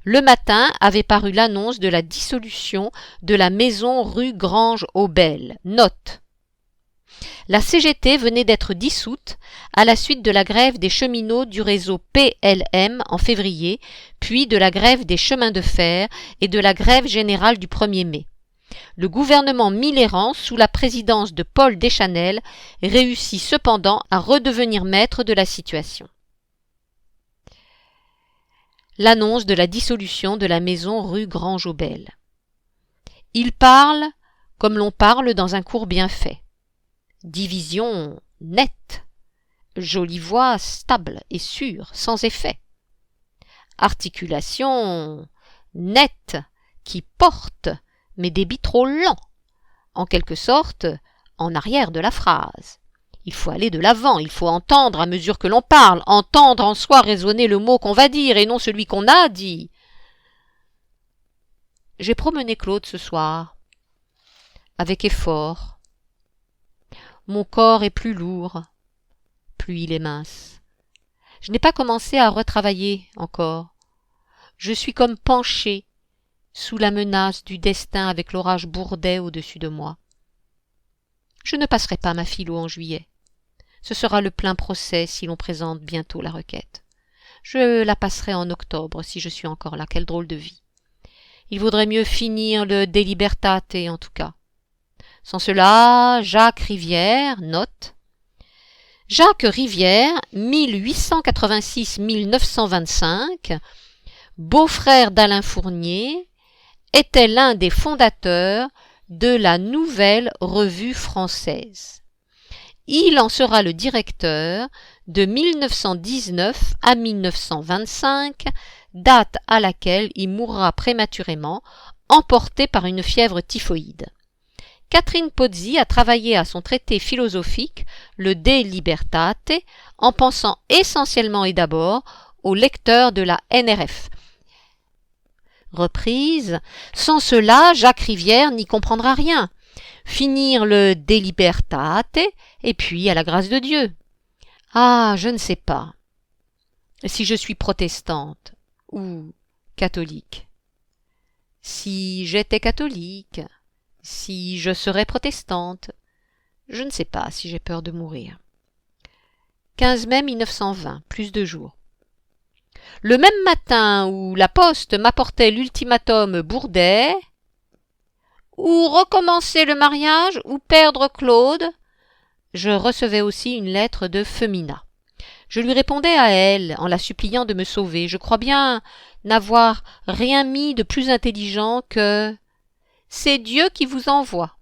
S1: Le matin avait paru l'annonce de la dissolution de la maison rue Grange-aux-Belles. Note. La CGT venait d'être dissoute à la suite de la grève des cheminots du réseau PLM en février, puis de la grève des chemins de fer et de la grève générale du 1er mai. Le gouvernement Mitterrand, sous la présidence de Paul Deschanel, réussit cependant à redevenir maître de la situation. L'annonce de la dissolution de la maison rue Grange-aux-Belles. Il parle comme l'on parle dans un cours bien fait. Division nette, jolie voix stable et sûre, sans effet. Articulation nette, qui porte, mais débit trop lent, en quelque sorte en arrière de la phrase. Il faut aller de l'avant, il faut entendre à mesure que l'on parle, entendre en soi résonner le mot qu'on va dire et non celui qu'on a dit. J'ai promené Claude ce soir, avec effort. Mon corps est plus lourd, plus il est mince. Je n'ai pas commencé à retravailler encore. Je suis comme penchée sous la menace du destin avec l'orage Bourdet au-dessus de moi. Je ne passerai pas ma philo en juillet. Ce sera le plein procès si l'on présente bientôt la requête. Je la passerai en octobre si je suis encore là. Quelle drôle de vie. Il vaudrait mieux finir le De Libertate en tout cas. Sans cela, Jacques Rivière, note. Jacques Rivière, 1886-1925, beau-frère d'Alain Fournier, était l'un des fondateurs de la Nouvelle Revue française. Il en sera le directeur de 1919 à 1925, date à laquelle il mourra prématurément, emporté par une fièvre typhoïde. Catherine Pozzi a travaillé à son traité philosophique, le De Libertate, en pensant essentiellement et d'abord aux lecteurs de la NRF. Reprise, sans cela, Jacques Rivière n'y comprendra rien. Finir le De Libertate, et puis à la grâce de Dieu. Ah, je ne sais pas si je suis protestante ou catholique. Si j'étais catholique, si je serais protestante, je ne sais pas si j'ai peur de mourir. 15 mai 1920, plus de jours. Le même matin où la poste m'apportait l'ultimatum Bourdet, ou recommencer le mariage, ou perdre Claude, je recevais aussi une lettre de Femina. Je lui répondais à elle en la suppliant de me sauver. Je crois bien n'avoir rien mis de plus intelligent que « C'est Dieu qui vous envoie ».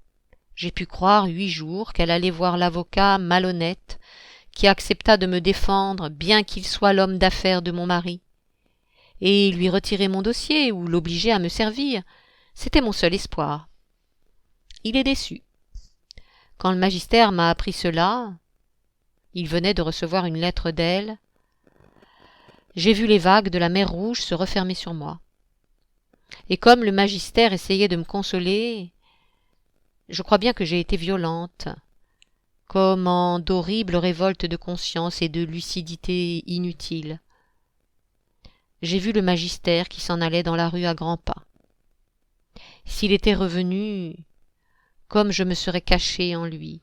S1: J'ai pu croire 8 jours qu'elle allait voir l'avocat malhonnête qui accepta de me défendre bien qu'il soit l'homme d'affaires de mon mari, et lui retirer mon dossier ou l'obliger à me servir. C'était mon seul espoir. Il est déçu. Quand le magistère m'a appris cela, il venait de recevoir une lettre d'elle, j'ai vu les vagues de la mer Rouge se refermer sur moi. Et comme le magistère essayait de me consoler, je crois bien que j'ai été violente, comme en d'horribles révoltes de conscience et de lucidité inutiles. J'ai vu le magistère qui s'en allait dans la rue à grands pas. S'il était revenu, comme je me serais cachée en lui,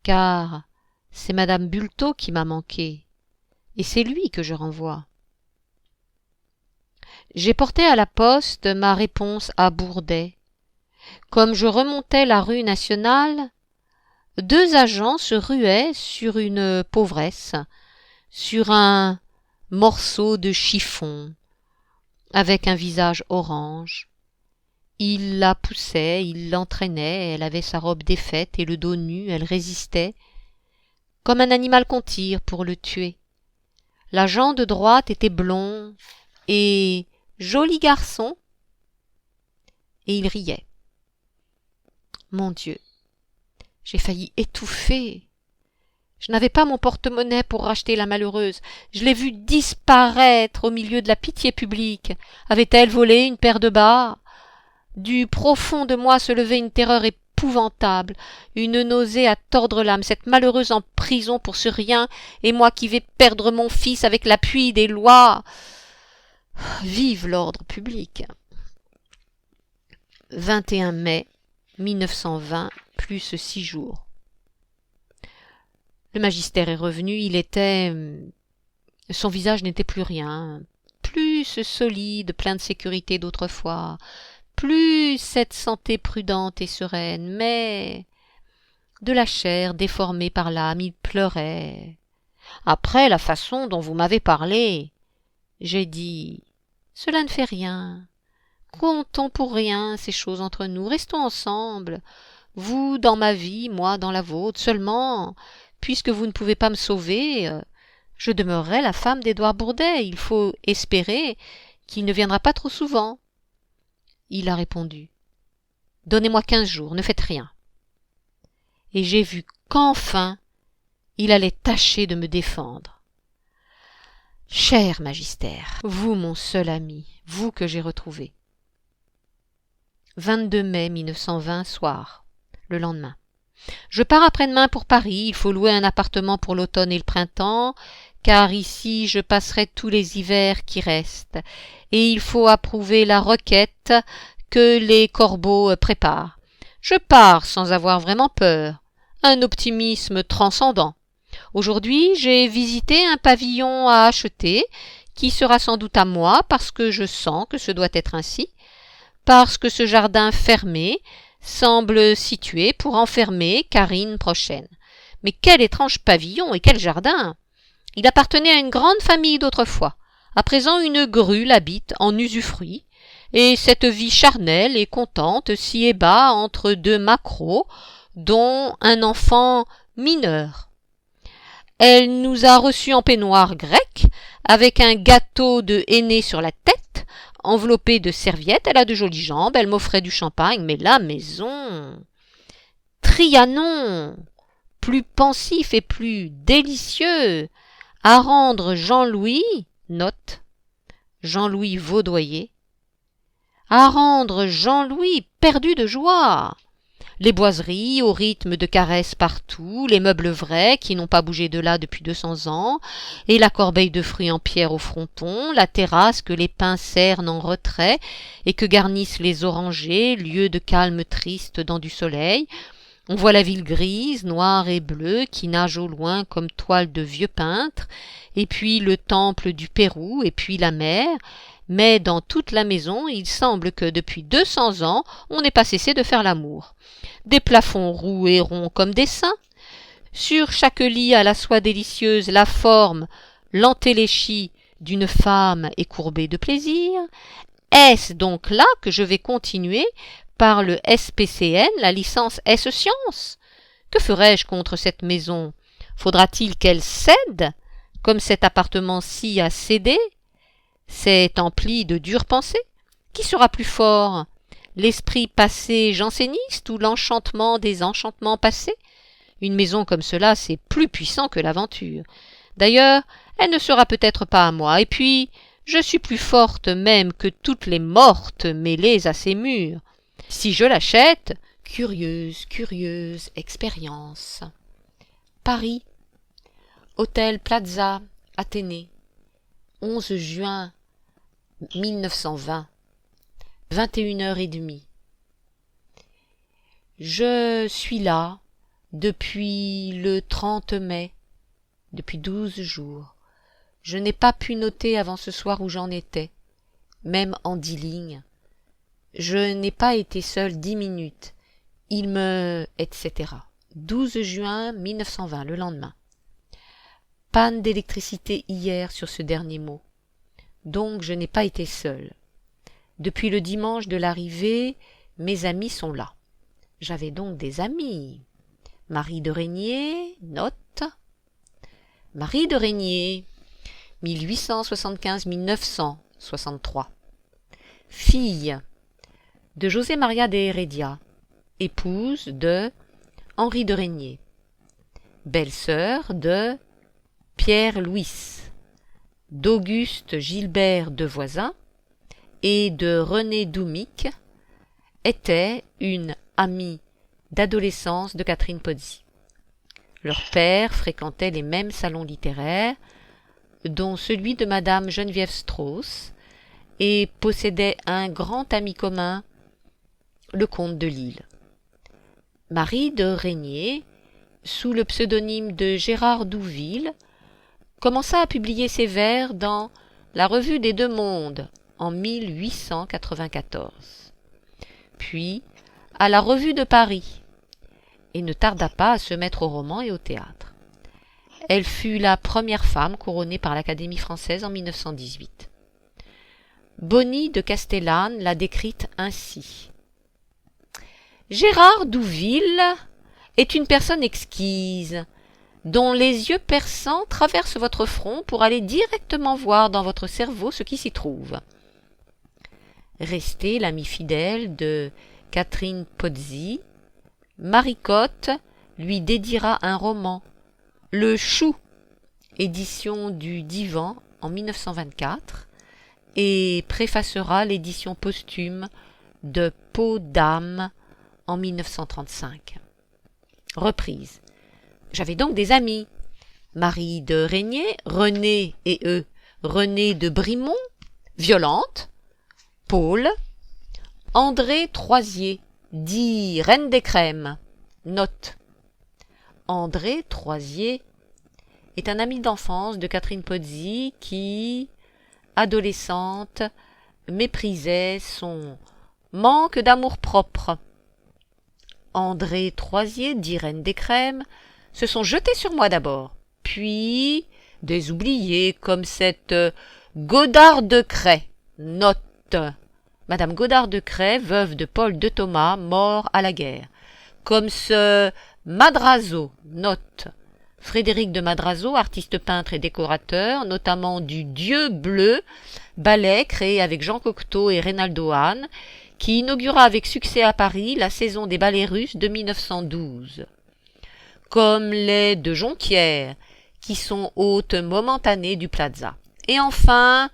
S1: car c'est madame Bulto qui m'a manqué, et c'est lui que je renvoie. J'ai porté à la poste ma réponse à Bourdet. Comme je remontais la rue nationale, 2 agents se ruaient sur une pauvresse, sur un morceau de chiffon, avec un visage orange. Ils la poussaient, ils l'entraînaient, elle avait sa robe défaite et le dos nu, elle résistait, comme un animal qu'on tire pour le tuer. L'agent de droite était blond et joli garçon, et il riait. Mon Dieu, j'ai failli étouffer. Je n'avais pas mon porte-monnaie pour racheter la malheureuse. Je l'ai vue disparaître au milieu de la pitié publique. Avait-elle volé une paire de bas? Du profond de moi se levait une terreur épouvantable, une nausée à tordre l'âme, cette malheureuse en prison pour ce rien, et moi qui vais perdre mon fils avec l'appui des lois. Vive l'ordre public. 21 mai 1920, plus 6 jours. Le magistère est revenu, il était... Son visage n'était plus rien, plus ce solide, plein de sécurité d'autrefois, plus cette santé prudente et sereine, mais de la chair déformée par l'âme, il pleurait. Après la façon dont vous m'avez parlé, j'ai dit « Cela ne fait rien. Comptons pour rien ces choses entre nous. Restons ensemble. Vous dans ma vie, moi dans la vôtre. Seulement, puisque vous ne pouvez pas me sauver, je demeurerai la femme d'Édouard Bourdet. Il faut espérer qu'il ne viendra pas trop souvent. » Il a répondu « Donnez-moi 15 jours, ne faites rien. » Et j'ai vu qu'enfin, il allait tâcher de me défendre. Cher magistère, vous mon seul ami, vous que j'ai retrouvé. 22 mai 1920, soir, le lendemain. Je pars après-demain pour Paris, il faut louer un appartement pour l'automne et le printemps, car ici je passerai tous les hivers qui restent, et il faut approuver la requête que les Corbeaux préparent. Je pars sans avoir vraiment peur, un optimisme transcendant. Aujourd'hui, j'ai visité un pavillon à acheter, qui sera sans doute à moi parce que je sens que ce doit être ainsi, parce que ce jardin fermé semble situé pour enfermer Karine prochaine. Mais quel étrange pavillon et quel jardin! Il appartenait à une grande famille d'autrefois. À présent, une grue l'habite en usufruit, et cette vie charnelle et contente s'y ébat entre deux maquereaux, dont un enfant mineur. Elle nous a reçus en peignoir grec, avec un gâteau de henné sur la tête, enveloppé de serviettes. Elle a de jolies jambes, elle m'offrait du champagne, mais la maison... Trianon, plus pensif et plus délicieux, à rendre Jean-Louis, note, Jean-Louis Vaudoyer, à rendre Jean-Louis perdu de joie. Les boiseries au rythme de caresses partout, les meubles vrais qui n'ont pas bougé de là depuis 200 ans, et la corbeille de fruits en pierre au fronton, la terrasse que les pins cernent en retrait et que garnissent les orangers, lieu de calme triste dans du soleil. On voit la ville grise, noire et bleue qui nage au loin comme toile de vieux peintre, et puis le temple du Pérou, et puis la mer. Mais dans toute la maison, il semble que depuis 200 ans, on n'ait pas cessé de faire l'amour. Des plafonds roux et ronds comme des seins. Sur chaque lit à la soie délicieuse, la forme, l'entéléchie d'une femme est courbée de plaisir. Est-ce donc là que je vais continuer par le SPCN, la licence S-Sciences? Que ferai-je contre cette maison? Faudra-t-il qu'elle cède, comme cet appartement-ci a cédé? C'est empli de dures pensées. Qui sera plus fort? L'esprit passé janséniste ou l'enchantement des enchantements passés? Une maison comme cela, c'est plus puissant que l'aventure. D'ailleurs, elle ne sera peut-être pas à moi, et puis je suis plus forte même que toutes les mortes mêlées à ces murs. Si je l'achète, curieuse expérience. Paris, Hôtel Plaza, Athénée, 11 juin 1920, 21h30. Je suis là depuis le 30 mai, depuis 12 jours. Je n'ai pas pu noter avant ce soir où j'en étais, même en 10 lignes. Je n'ai pas été seule 10 minutes. etc. 12 juin 1920, le lendemain. Panne d'électricité hier sur ce dernier mot. Donc je n'ai pas été seule. Depuis le dimanche de l'arrivée, mes amis sont là. J'avais donc des amis. Marie de Régnier, note. Marie de Régnier, 1875-1963. Fille de José Maria de Heredia, épouse de Henri de Régnier. Belle-sœur de Pierre Louis, d'Auguste Gilbert de Voisin et de René Doumic, était une amie d'adolescence de Catherine Pozzi. Leur père fréquentait les mêmes salons littéraires, dont celui de Madame Geneviève Strauss, et possédait un grand ami commun, le comte de Lille. Marie de Régnier, sous le pseudonyme de Gérard Douville, commença à publier ses vers dans la Revue des Deux Mondes en 1894, puis à la Revue de Paris, et ne tarda pas à se mettre au roman et au théâtre. Elle fut la première femme couronnée par l'Académie française en 1918. Bonny de Castellane l'a décrite ainsi. Gérard Douville est une personne exquise, dont les yeux perçants traversent votre front pour aller directement voir dans votre cerveau ce qui s'y trouve. Restée l'amie fidèle de Catherine Pozzi, Maricotte lui dédiera un roman, Le Chou, édition du Divan en 1924, et préfacera l'édition posthume de Peau d'âme en 1935. Reprise. J'avais donc des amis. Marie de Régnier, René et eux, René de Brimont, Violante, Paul, André Troisier, dit Reine des Crèmes. Note. André Troisier, est un ami d'enfance de Catherine Pozzi qui, adolescente, méprisait son manque d'amour-propre. André Troisier, dit Reine des Crèmes, se sont jetés sur moi d'abord, puis des oubliés comme cette Godard de Crais, note Madame Godard de Crais, veuve de Paul de Thomas, mort à la guerre, comme ce Madrazo, note Frédéric de Madrazo, artiste peintre et décorateur, notamment du Dieu bleu, ballet créé avec Jean Cocteau et Reynaldo Hahn, qui inaugura avec succès à Paris la saison des ballets russes de 1912. Comme les de Jonquière, qui sont hôtes momentanés du Plaza. Et enfin,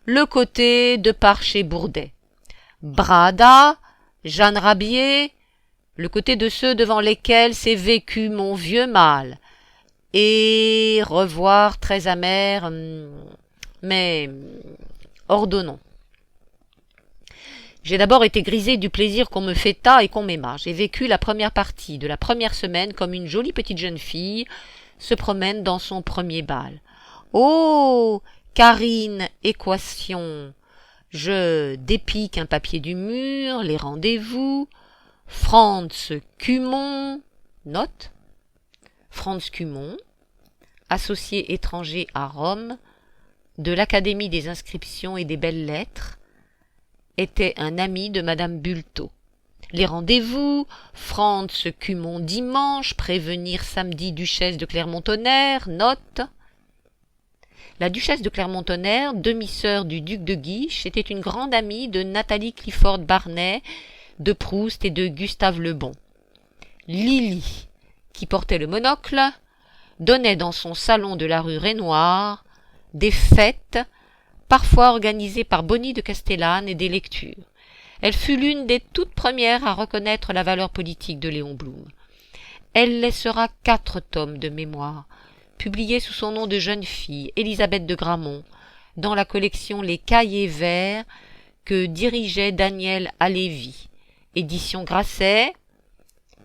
S1: le côté de Parché-Bourdet. Brada, Jeanne Rabier, le côté de ceux devant lesquels s'est vécu mon vieux mal. Et revoir très amer, mais ordonnons. J'ai d'abord été grisée du plaisir qu'on me fêta et qu'on m'aima. J'ai vécu la première partie de la première semaine comme une jolie petite jeune fille se promène dans son premier bal. Oh, Karine, équation. Je dépique un papier du mur, les rendez-vous. Franz Cumont, note. Franz Cumont, associé étranger à Rome, de l'Académie des inscriptions et des belles-lettres, était un ami de Madame Bulto. Les rendez-vous, Franz Cumont dimanche, prévenir samedi Duchesse de Clermont-Tonnerre, note. La Duchesse de Clermont-Tonnerre, demi-sœur du duc de Guiche, était une grande amie de Nathalie Clifford Barnet, de Proust et de Gustave Le Bon. Lily, qui portait le monocle, donnait dans son salon de la rue Rainoir des fêtes, parfois organisées par Bonny de Castellane, et des lectures. Elle fut l'une des toutes premières à reconnaître la valeur politique de Léon Blum. Elle laissera 4 tomes de mémoires, publiés sous son nom de jeune fille, Élisabeth de Gramont, dans la collection Les Cahiers Verts que dirigeait Daniel Halévy, édition Grasset,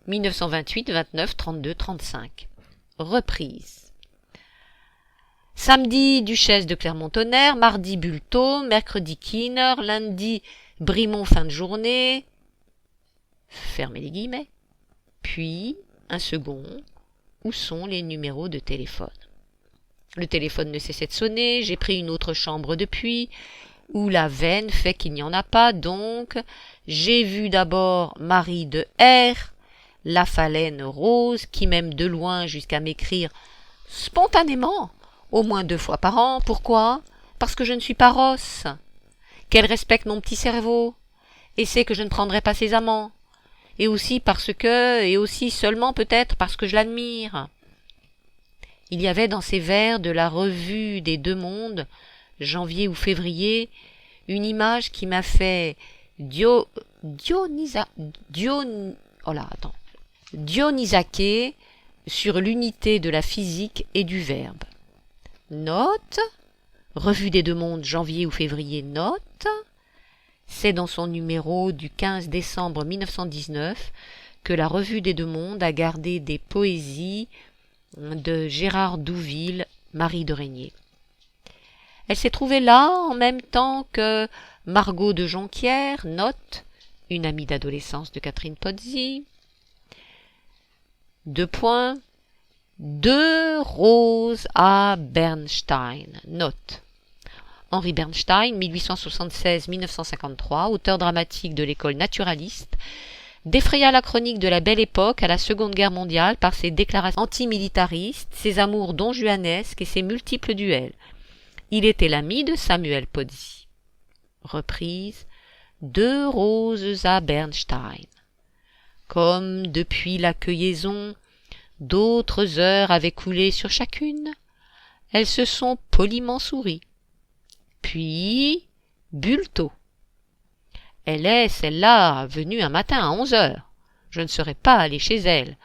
S1: 1928, 29, 32, 35. Reprise. Samedi, Duchesse de Clermont-Tonnerre, mardi, Bulto, mercredi, Kiener, lundi, Brimont, fin de journée, fermez les guillemets, puis un second, où sont les numéros de téléphone. Le téléphone ne cessait de sonner, j'ai pris une autre chambre depuis, où la veine fait qu'il n'y en a pas, donc j'ai vu d'abord Marie de R, la Phalène Rose, qui m'aime de loin jusqu'à m'écrire spontanément, au moins 2 fois par an. Pourquoi? Parce que je ne suis pas rosse, qu'elle respecte mon petit cerveau, et sait que je ne prendrai pas ses amants, et aussi seulement peut-être parce que je l'admire. Il y avait dans ces vers de la revue des Deux Mondes, janvier ou février, une image qui m'a fait dionysaquer sur l'unité de la physique et du verbe. Note, revue des Deux Mondes, janvier ou février, note, c'est dans son numéro du 15 décembre 1919 que la revue des Deux Mondes a gardé des poésies de Gérard Douville, Marie de Régnier. Elle s'est trouvée là en même temps que Margot de Jonquière, note, une amie d'adolescence de Catherine Pozzi. 2 Roses à Bernstein, note. Henri Bernstein, 1876-1953, auteur dramatique de l'école naturaliste, défraya la chronique de la Belle Époque à la Seconde Guerre mondiale par ses déclarations antimilitaristes, ses amours donjuanesques et ses multiples duels. Il était l'ami de Samuel Pozzi. Reprise. 2 roses à Bernstein. Comme depuis la cueilliaison, d'autres heures avaient coulé sur chacune, elles se sont poliment souries. Puis, Bulto. Elle est, celle-là, venue un matin à 11 heures. Je ne serais pas allé chez elle.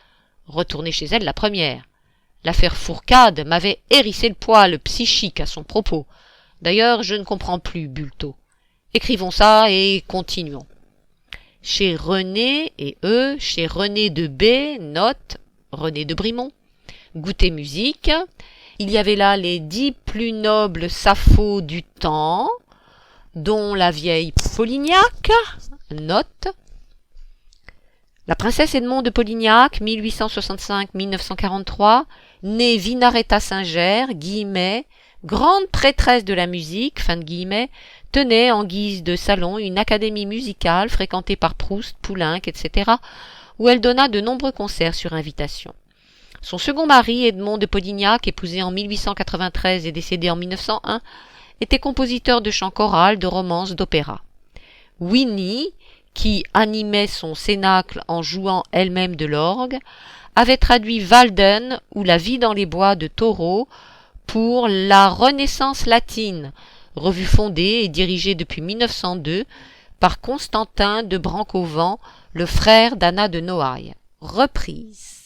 S1: Retourner chez elle la première. L'affaire Fourcade m'avait hérissé le poil psychique à son propos. D'ailleurs, je ne comprends plus Bulto. Écrivons ça et continuons. Chez René et chez René de B, note, René de Brimont, goûter musique, Il y avait là les 10 plus nobles sapphos du temps, dont la vieille Polignac, note. La princesse Edmond de Polignac, 1865-1943, née Vinaretta Singer, guillemets, grande prêtresse de la musique, fin de guillemets, tenait en guise de salon une académie musicale fréquentée par Proust, Poulenc, etc., où elle donna de nombreux concerts sur invitation. Son second mari, Edmond de Polignac, épousé en 1893 et décédé en 1901, était compositeur de chants chorales, de romances, d'opéra. Winnie, qui animait son cénacle en jouant elle-même de l'orgue, avait traduit Walden ou La vie dans les bois de Thoreau pour La Renaissance latine, revue fondée et dirigée depuis 1902 par Constantin de Brancovent, le frère d'Anna de Noailles. Reprise.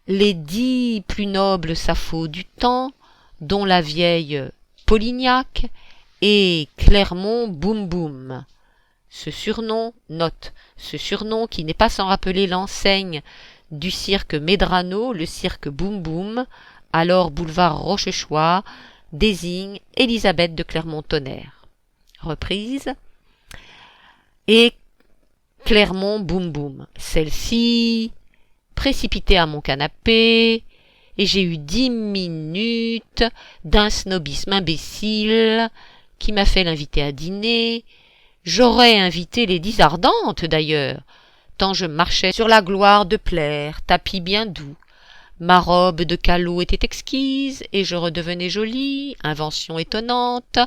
S1: Les 10 plus nobles sapphos du temps, dont la vieille Polignac et Clermont Boum Boum. Ce surnom, note, ce surnom qui n'est pas sans rappeler l'enseigne du cirque Medrano, le cirque Boum Boum, alors boulevard Rochechouart, désigne Élisabeth de Clermont-Tonnerre. Reprise. Et Clermont Boum Boum. Celle-ci, précipitée à mon canapé, et j'ai eu 10 minutes d'un snobisme imbécile qui m'a fait l'inviter à dîner. J'aurais invité les 10 ardentes, d'ailleurs, tant je marchais sur la gloire de plaire, tapis bien doux. Ma robe de calot était exquise, et je redevenais jolie, invention étonnante,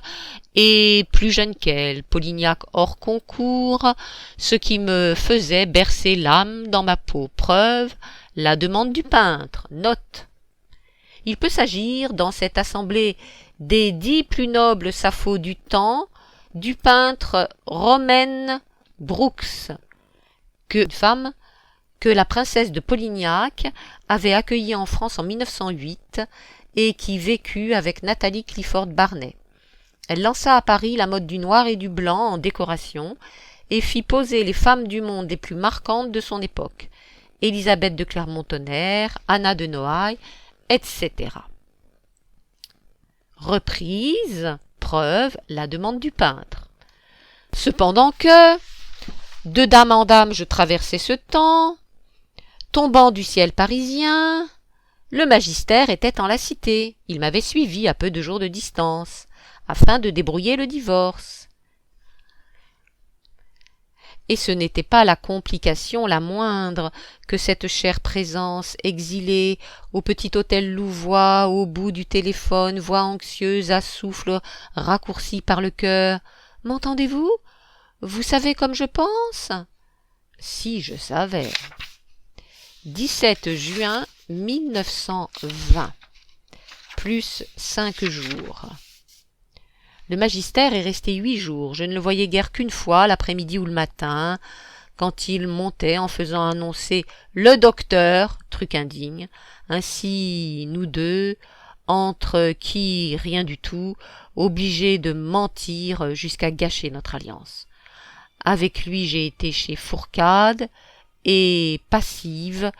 S1: et plus jeune qu'elle, Polignac hors concours, ce qui me faisait bercer l'âme dans ma peau. Preuve, la demande du peintre. Note. Il peut s'agir, dans cette assemblée des 10 plus nobles sapphos du temps, du peintre Romaine Brooks, femme que la princesse de Polignac avait accueillie en France en 1908 et qui vécut avec Nathalie Clifford Barnet. Elle lança à Paris la mode du noir et du blanc en décoration et fit poser les femmes du monde les plus marquantes de son époque, Élisabeth de Clermont-Tonnerre, Anna de Noailles, etc. Reprise, preuve, la demande du peintre. Cependant que, de dame en dame je traversais ce temps, tombant du ciel parisien, le magistère était en la cité. Il m'avait suivi à peu de jours de distance, afin de débrouiller le divorce. Et ce n'était pas la complication la moindre que cette chère présence exilée au petit hôtel Louvois, au bout du téléphone, voix anxieuse à souffle raccourci par le cœur. « M'entendez-vous? Vous savez comme je pense ?» Si je savais. 17 juin 1920. Plus 5 jours. Le magistère est resté 8 jours. Je ne le voyais guère qu'une fois, l'après-midi ou le matin, quand il montait en faisant annoncer « le docteur », truc indigne. Ainsi, nous deux, entre qui rien du tout, obligés de mentir jusqu'à gâcher notre alliance. Avec lui, j'ai été chez Fourcade, et passive,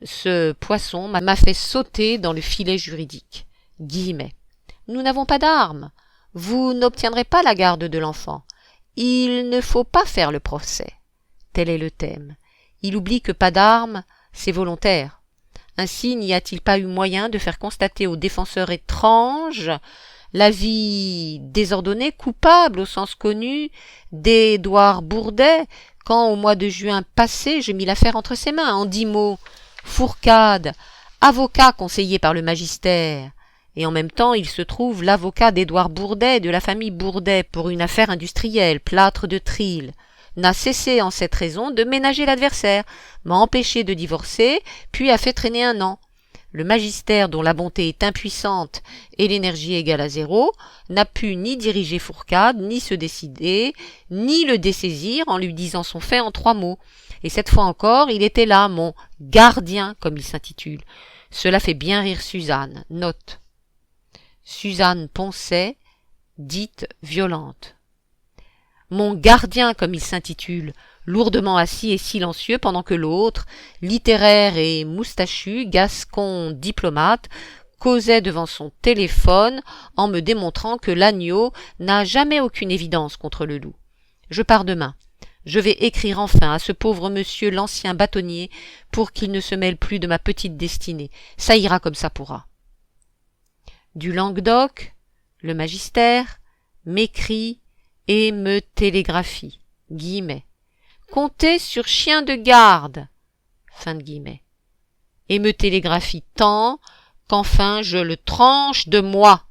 S1: ce poisson m'a fait sauter dans le filet juridique. Guillemets. Nous n'avons pas d'armes. Vous n'obtiendrez pas la garde de l'enfant. Il ne faut pas faire le procès. Tel est le thème. Il oublie que pas d'armes, c'est volontaire. Ainsi, n'y a-t-il pas eu moyen de faire constater aux défenseurs étranges l'avis désordonné, coupable au sens connu, d'Édouard Bourdet, quand au mois de juin passé je mis l'affaire entre ses mains. En 10 mots, Fourcade, avocat conseillé par le magistère, et en même temps il se trouve l'avocat d'Édouard Bourdet, de la famille Bourdet, pour une affaire industrielle, plâtre de Trile, n'a cessé en cette raison de ménager l'adversaire, m'a empêché de divorcer, puis a fait traîner 1 an. Le magistère, dont la bonté est impuissante et l'énergie égale à 0, n'a pu ni diriger Fourcade, ni se décider, ni le dessaisir en lui disant son fait en 3 mots. Et cette fois encore, il était là, mon « gardien », comme il s'intitule. Cela fait bien rire Suzanne. Note. Suzanne Poncet, dite violente. mon gardien comme il s'intitule, lourdement assis et silencieux pendant que l'autre, littéraire et moustachu, gascon diplomate, causait devant son téléphone en me démontrant que l'agneau n'a jamais aucune évidence contre le loup. Je pars demain. Je vais écrire enfin à ce pauvre monsieur l'ancien bâtonnier pour qu'il ne se mêle plus de ma petite destinée. Ça ira comme ça pourra. Du Languedoc, le magistère m'écrit et me télégraphie. Guillemets. Comptez sur chien de garde. Fin de guillemets. Et me télégraphie tant qu'enfin je le tranche de moi.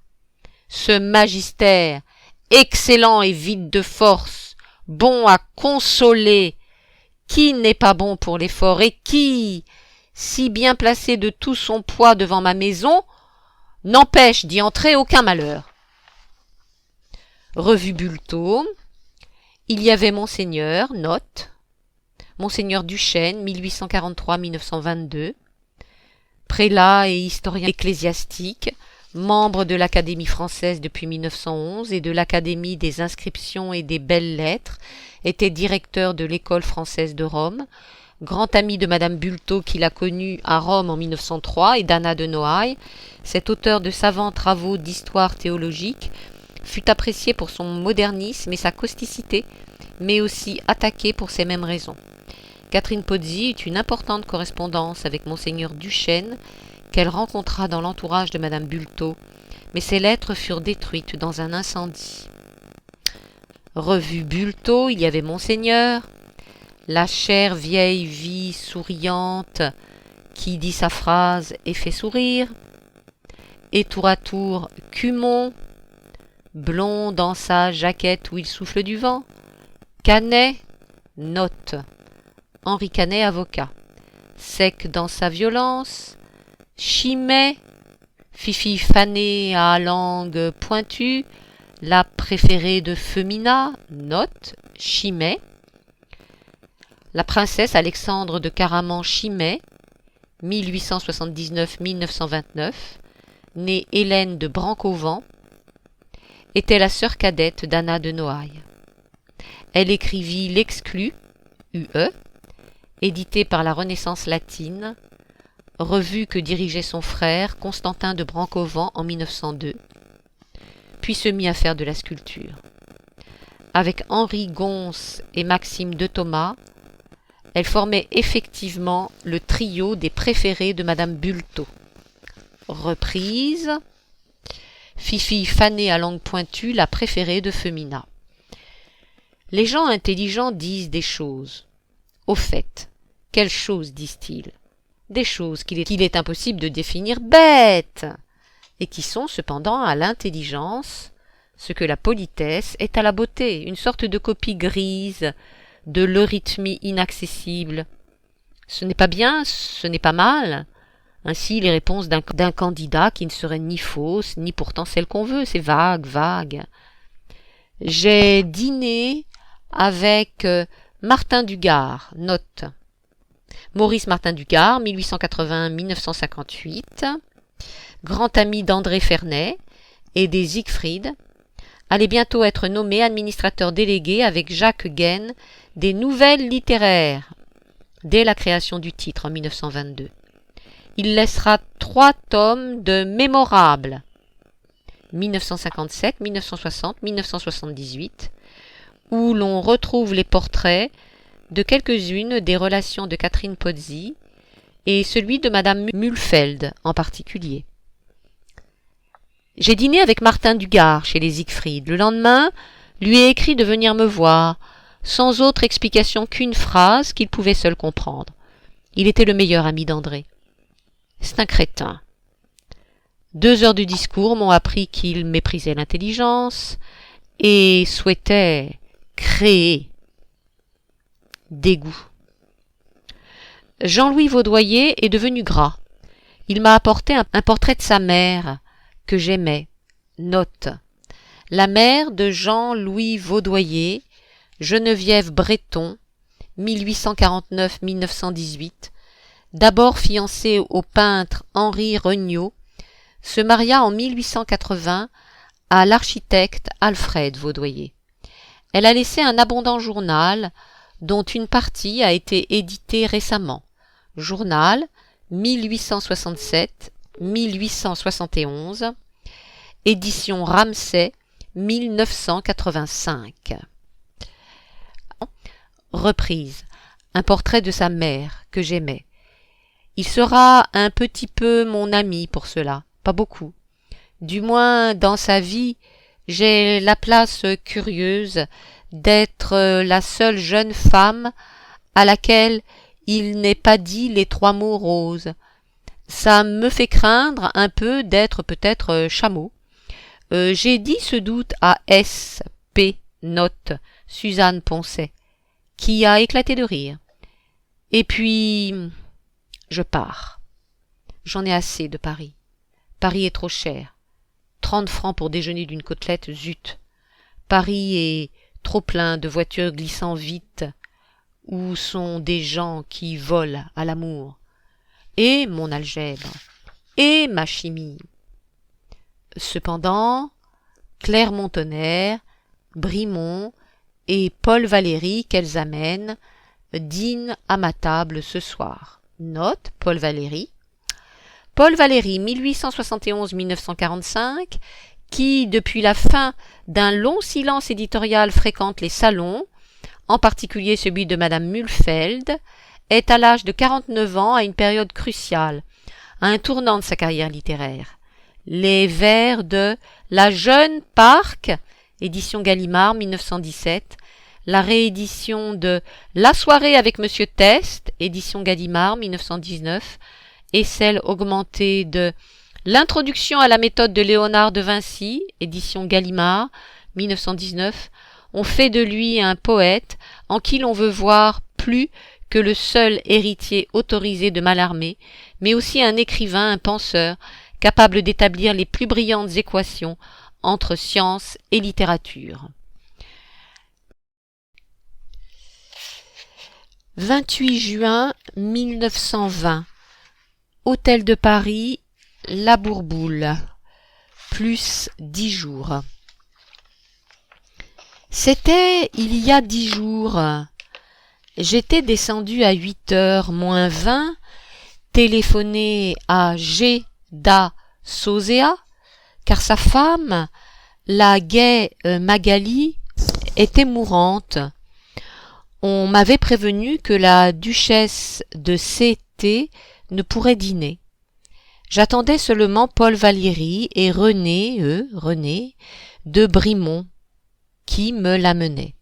S1: Ce magistère, excellent et vide de force, bon à consoler, qui n'est pas bon pour l'effort et qui, si bien placé de tout son poids devant ma maison, n'empêche d'y entrer aucun malheur. Revue Bulletot, il y avait Monseigneur, note, Monseigneur Duchesne, 1843-1922, prélat et historien ecclésiastique, membre de l'Académie française depuis 1911 et de l'Académie des inscriptions et des belles-lettres, était directeur de l'École française de Rome, grand ami de Madame Bulletot qu'il a connue à Rome en 1903 et d'Anna de Noailles. Cet auteur de savants travaux d'histoire théologique fut apprécié pour son modernisme et sa causticité, mais aussi attaqué pour ces mêmes raisons. Catherine Pozzi eut une importante correspondance avec Monseigneur Duchesne, qu'elle rencontra dans l'entourage de Madame Bulletot, mais ces lettres furent détruites dans un incendie. Revue Bulletot, il y avait Monseigneur, la chère vieille vie souriante qui dit sa phrase et fait sourire, et tour à tour Cumont, blond dans sa jaquette où il souffle du vent, Canet, note, Henri Canet, avocat, sec dans sa violence, Chimay, Fifi fanée à langue pointue, la préférée de Femina, note, Chimay, la princesse Alexandre de Caraman-Chimay, 1879-1929, née Hélène de Brancovent, était la sœur cadette d'Anna de Noailles. Elle écrivit L'Exclu, UE, édité par la Renaissance latine, revue que dirigeait son frère Constantin de Brancovent en 1902, puis se mit à faire de la sculpture. Avec Henri Gons et Maxime de Thomas, elle formait effectivement le trio des préférés de Madame Bulletot. Reprise, Fifi fanée à langue pointue, la préférée de Femina. Les gens intelligents disent des choses. Au fait, quelles choses disent-ils? Des choses qu'il est impossible de définir bêtes, et qui sont cependant à l'intelligence ce que la politesse est à la beauté, une sorte de copie grise de l'eurythmie inaccessible. Ce n'est pas bien, ce n'est pas mal. Ainsi les réponses d'un candidat qui ne serait ni fausse, ni pourtant celle qu'on veut, c'est vague, vague. J'ai dîné avec Martin Dugard, note. Maurice Martin Dugard, 1880-1958, grand ami d'André Ferney et des Siegfried, allait bientôt être nommé administrateur délégué avec Jacques Gaine des Nouvelles littéraires, dès la création du titre en 1922. Il laissera 3 tomes de mémorables, 1957, 1960, 1978, où l'on retrouve les portraits de quelques-unes des relations de Catherine Pozzi et celui de Madame Mühlfeld en particulier. J'ai dîné avec Martin Dugard chez les Siegfried. Le lendemain, lui ai écrit de venir me voir, sans autre explication qu'une phrase qu'il pouvait seul comprendre. Il était le meilleur ami d'André. C'est un crétin. 2 heures de discours m'ont appris qu'il méprisait l'intelligence et souhaitait créer. Dégoût. Jean-Louis Vaudoyer est devenu gras. Il m'a apporté un portrait de sa mère, que j'aimais. Note. La mère de Jean-Louis Vaudoyer, Geneviève Breton, 1849-1918, d'abord fiancée au peintre Henri Regnault, se maria en 1880 à l'architecte Alfred Vaudoyer. Elle a laissé un abondant journal, dont une partie a été éditée récemment. Journal 1867-1871, édition Ramsay 1985. Reprise. Un portrait de sa mère que j'aimais. Il sera un petit peu mon ami pour cela, pas beaucoup. Du moins, dans sa vie, j'ai la place curieuse d'être la seule jeune femme à laquelle il n'ait pas dit les 3 mots roses. Ça me fait craindre un peu d'être peut-être chameau. J'ai dit ce doute à S.P. note Suzanne Poncet, qui a éclaté de rire. Et puis, je pars. J'en ai assez de Paris. Paris est trop cher. 30 francs pour déjeuner d'une côtelette, zut. Paris est trop plein de voitures glissant vite, où sont des gens qui volent à l'amour. Et mon algèbre, et ma chimie. Cependant, Clermont-Tonnerre, Brimont et Paul Valéry qu'elles amènent dînent à ma table ce soir. Note Paul Valéry. Paul Valéry, 1871-1945, qui, depuis la fin d'un long silence éditorial, fréquente les salons, en particulier celui de Madame Mühlfeld, est à l'âge de 49 ans à une période cruciale, à un tournant de sa carrière littéraire. Les vers de La jeune Parc, édition Gallimard, 1917, la réédition de La soirée avec Monsieur Test, édition Gallimard, 1919, et celle augmentée de L'introduction à la méthode de Léonard de Vinci, édition Gallimard, 1919, ont fait de lui un poète en qui l'on veut voir plus que le seul héritier autorisé de Mallarmé, mais aussi un écrivain, un penseur, capable d'établir les plus brillantes équations entre science et littérature. 28 juin 1920. Hôtel de Paris, La Bourboule, plus 10 jours. C'était il y a 10 jours. J'étais descendu à 8h moins 20, téléphoné à G. da Sosea, car sa femme, la gaie Magali, était mourante. On m'avait prévenu que la duchesse de C.T. ne pourrait dîner. J'attendais seulement Paul Valéry et René de Brimont, qui me l'amenait.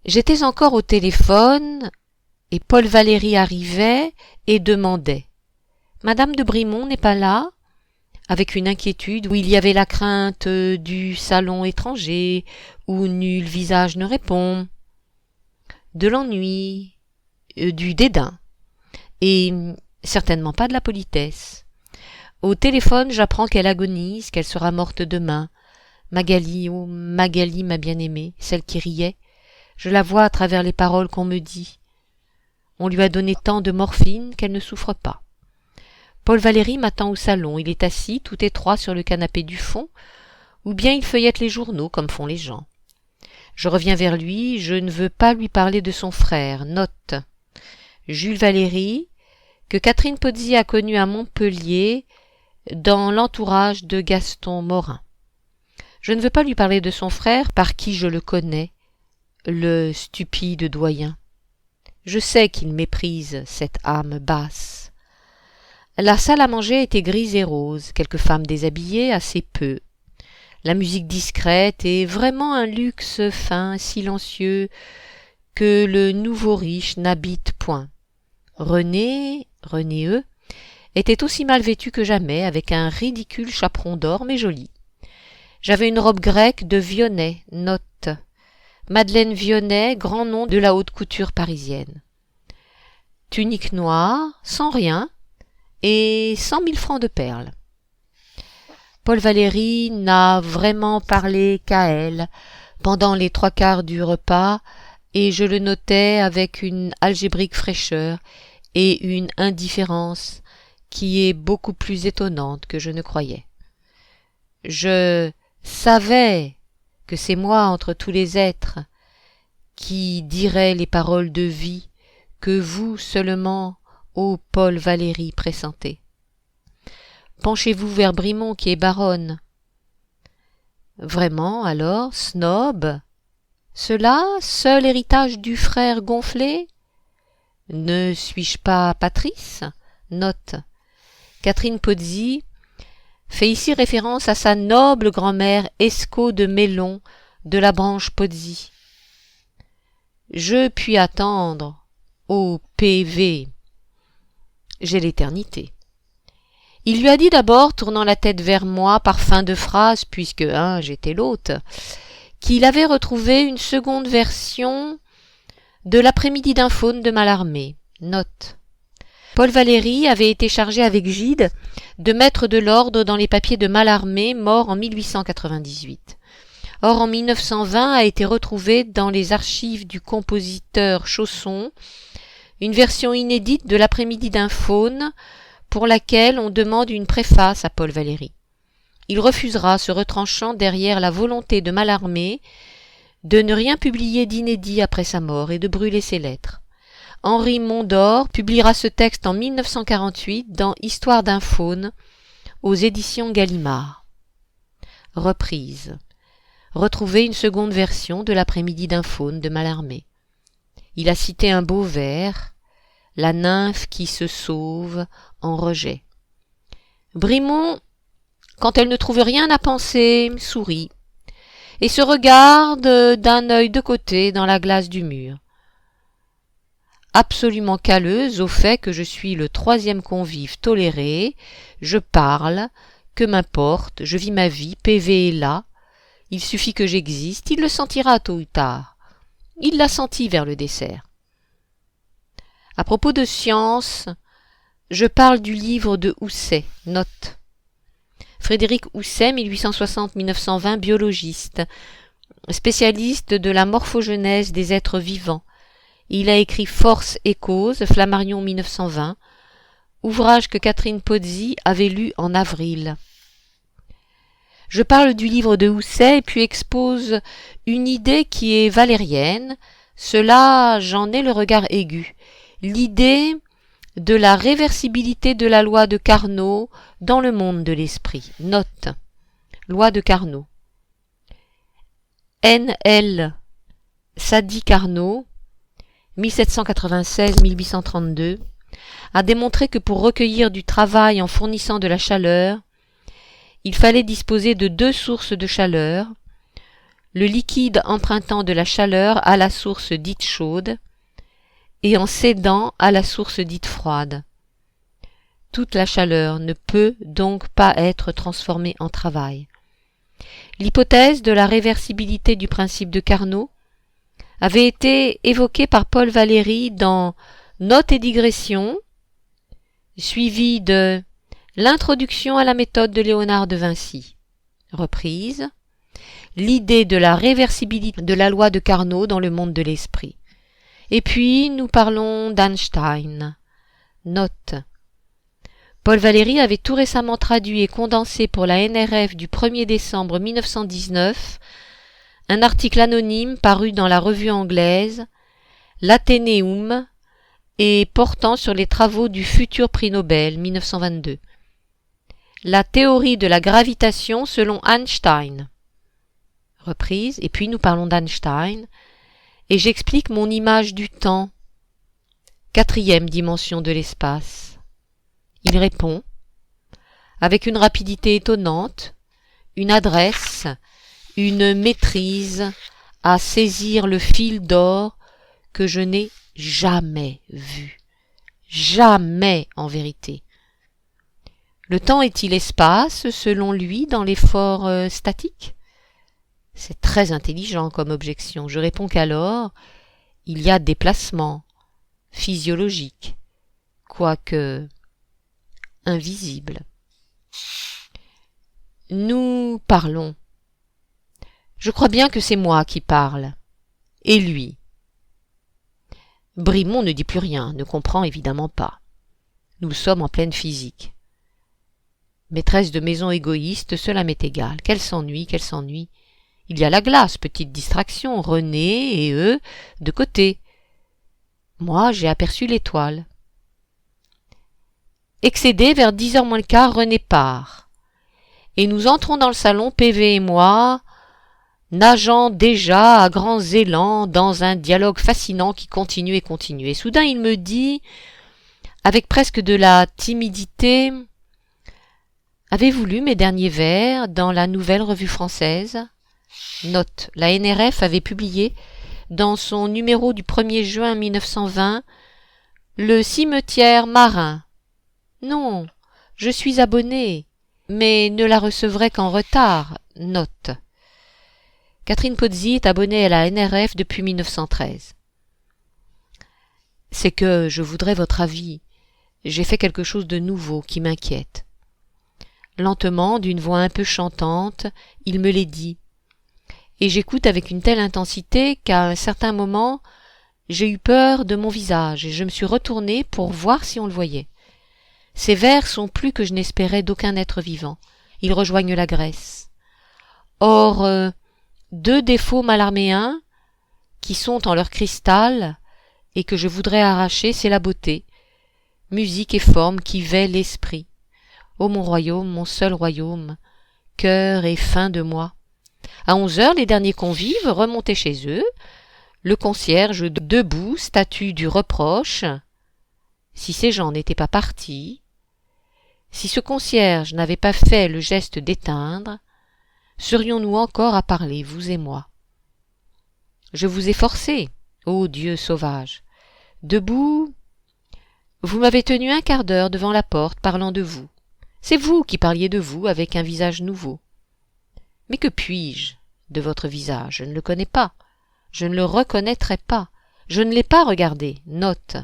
S1: J'étais encore au téléphone, et Paul Valéry arrivait et demandait « Madame de Brimont n'est pas là ?» avec une inquiétude où il y avait la crainte du salon étranger, où nul visage ne répond, de l'ennui, du dédain, et certainement pas de la politesse. Au téléphone, j'apprends qu'elle agonise, qu'elle sera morte demain. Magali, oh Magali, ma bien-aimée, celle qui riait, je la vois à travers les paroles qu'on me dit. On lui a donné tant de morphine qu'elle ne souffre pas. Paul Valéry m'attend au salon, il est assis tout étroit sur le canapé du fond, ou bien il feuillette les journaux comme font les gens. Je reviens vers lui, je ne veux pas lui parler de son frère, note Jules Valéry, que Catherine Pozzi a connu à Montpellier dans l'entourage de Gaston Morin. Je ne veux pas lui parler de son frère par qui je le connais, le stupide doyen. Je sais qu'il méprise cette âme basse. La salle à manger était grise et rose, quelques femmes déshabillées, assez peu. La musique discrète et vraiment un luxe fin, silencieux, que le nouveau riche n'habite point. René était aussi mal vêtu que jamais, avec un ridicule chaperon d'or, mais joli. J'avais une robe grecque de Vionnet, note Madeleine Vionnet, grand nom de la haute couture parisienne. Tunique noire, sans rien, et 100 000 francs de perles. Paul Valéry n'a vraiment parlé qu'à elle pendant les 3/4 du repas, et je le notais avec une algébrique fraîcheur et une indifférence qui est beaucoup plus étonnante que je ne croyais. Je savais que c'est moi entre tous les êtres qui dirai les paroles de vie que vous seulement, ô Paul Valéry, pressentez. Penchez-vous vers Brimont qui est baronne. Vraiment, alors, snob? Cela, seul héritage du frère gonflé? Ne suis-je pas Patrice? Note. Catherine Pozzi fait ici référence à sa noble grand-mère Escaut de Mélon de la branche Pozzi. Je puis attendre, ô PV. J'ai l'éternité. Il lui a dit d'abord, tournant la tête vers moi par fin de phrase, puisque j'étais l'hôte, qu'il avait retrouvé une seconde version de l'après-midi d'un faune de Mallarmé. Note. Paul Valéry avait été chargé avec Gide de mettre de l'ordre dans les papiers de Mallarmé, mort en 1898. Or, en 1920 a été retrouvée dans les archives du compositeur Chausson une version inédite de l'après-midi d'un faune pour laquelle on demande une préface à Paul Valéry. Il refusera, se retranchant derrière la volonté de Mallarmé de ne rien publier d'inédit après sa mort et de brûler ses lettres. Henri Mondor publiera ce texte en 1948 dans Histoire d'un faune aux éditions Gallimard. Reprise. Retrouver une seconde version de l'après-midi d'un faune de Mallarmé. Il a cité un beau vers, la nymphe qui se sauve en rejet. Brimont, quand elle ne trouve rien à penser, sourit et se regarde d'un œil de côté dans la glace du mur. Absolument calleuse au fait que je suis le troisième convive toléré, je parle, que m'importe, je vis ma vie, PV est là, il suffit que j'existe, il le sentira tôt ou tard. Il l'a senti vers le dessert. À propos de science, je parle du livre de Housset, note. Frédéric Housset, 1860-1920, biologiste, spécialiste de la morphogenèse des êtres vivants. Il a écrit Force et cause, Flammarion 1920, ouvrage que Catherine Pozzi avait lu en avril. Je parle du livre de Housset et puis expose une idée qui est valérienne, cela j'en ai le regard aigu, l'idée de la réversibilité de la loi de Carnot dans le monde de l'esprit. Note. Loi de Carnot. N.L. Sadi Carnot, 1796-1832, a démontré que pour recueillir du travail en fournissant de la chaleur, il fallait disposer de deux sources de chaleur, le liquide empruntant de la chaleur à la source dite chaude et en cédant à la source dite froide. Toute la chaleur ne peut donc pas être transformée en travail. L'hypothèse de la réversibilité du principe de Carnot avait été évoquée par Paul Valéry dans Notes et digressions, suivie de L'introduction à la méthode de Léonard de Vinci. Reprise. L'idée de la réversibilité de la loi de Carnot dans le monde de l'esprit. Et puis, nous parlons d'Einstein. Note. Paul Valéry avait tout récemment traduit et condensé pour la NRF du 1er décembre 1919 un article anonyme paru dans la revue anglaise L'Athénéum et portant sur les travaux du futur prix Nobel 1922. La théorie de la gravitation selon Einstein. Reprise, et puis nous parlons d'Einstein, et j'explique mon image du temps, quatrième dimension de l'espace. Il répond, avec une rapidité étonnante, une adresse, une maîtrise à saisir le fil d'or que je n'ai jamais vu. Jamais, en vérité. Le temps est-il espace, selon lui, dans l'effort statique? C'est très intelligent comme objection. Je réponds qu'alors, il y a déplacement physiologique, quoique invisible. Nous parlons. Je crois bien que c'est moi qui parle. Et lui. Brimont ne dit plus rien, ne comprend évidemment pas. Nous sommes en pleine physique. Maîtresse de maison égoïste, cela m'est égal. Qu'elle s'ennuie, qu'elle s'ennuie. Il y a la glace, petite distraction, René et eux de côté. Moi, j'ai aperçu l'étoile. Excédé, vers 10h moins le quart, René part. Et nous entrons dans le salon, PV et moi, nageant déjà à grands élans dans un dialogue fascinant qui continue et continue. Et soudain, il me dit, avec presque de la timidité, « Avez-vous lu mes derniers vers dans la Nouvelle Revue Française ?» Note, la NRF avait publié, dans son numéro du 1er juin 1920, « Le cimetière marin ». Non, je suis abonné, mais ne la recevrai qu'en retard. Note. Catherine Pozzi est abonnée à la NRF depuis 1913. C'est que je voudrais votre avis. J'ai fait quelque chose de nouveau qui m'inquiète. Lentement, d'une voix un peu chantante, il me les dit. Et j'écoute avec une telle intensité qu'à un certain moment, j'ai eu peur de mon visage et je me suis retournée pour voir si on le voyait. Ces vers sont plus que je n'espérais d'aucun être vivant. Ils rejoignent la Grèce. Or, deux défauts malarméens, qui sont en leur cristal, et que je voudrais arracher, c'est la beauté, musique et forme qui vêt l'esprit. Ô mon royaume, mon seul royaume, cœur et fin de moi. À 11h, les derniers convives remontaient chez eux, le concierge debout, statue du reproche. Si ces gens n'étaient pas partis, si ce concierge n'avait pas fait le geste d'éteindre, serions-nous encore à parler, vous et moi. Je vous ai forcé, ô Dieu sauvage. Debout, vous m'avez tenu un quart d'heure devant la porte parlant de vous. C'est vous qui parliez de vous avec un visage nouveau. Mais que puis-je de votre visage? Je ne le connais pas. Je ne le reconnaîtrai pas. Je ne l'ai pas regardé. Note.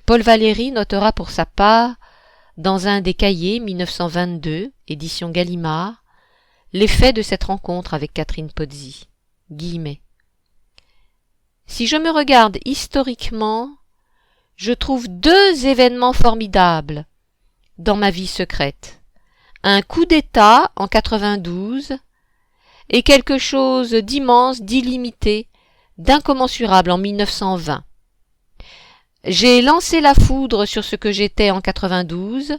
S1: Paul Valéry notera pour sa part, dans un des cahiers 1922, édition Gallimard, l'effet de cette rencontre avec Catherine Pozzi. Guillemets. Si je me regarde historiquement, je trouve deux événements formidables dans ma vie secrète. Un coup d'État en 92 et quelque chose d'immense, d'illimité, d'incommensurable en 1920. J'ai lancé la foudre sur ce que j'étais en 92.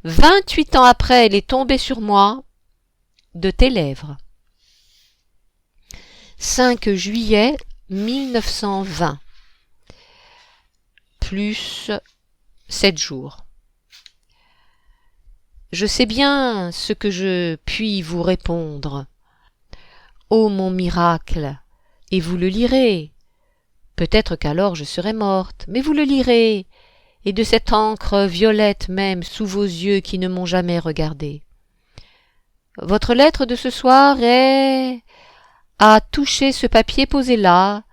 S1: 28 ans après, elle est tombée sur moi de tes lèvres. 5 juillet 1920. Plus 7 jours. Je sais bien ce que je puis vous répondre. Ô mon miracle, et vous le lirez. Peut-être qu'alors je serai morte, mais vous le lirez, et de cette encre violette même sous vos yeux qui ne m'ont jamais regardé. Votre lettre de ce soir est à toucher ce papier posé là,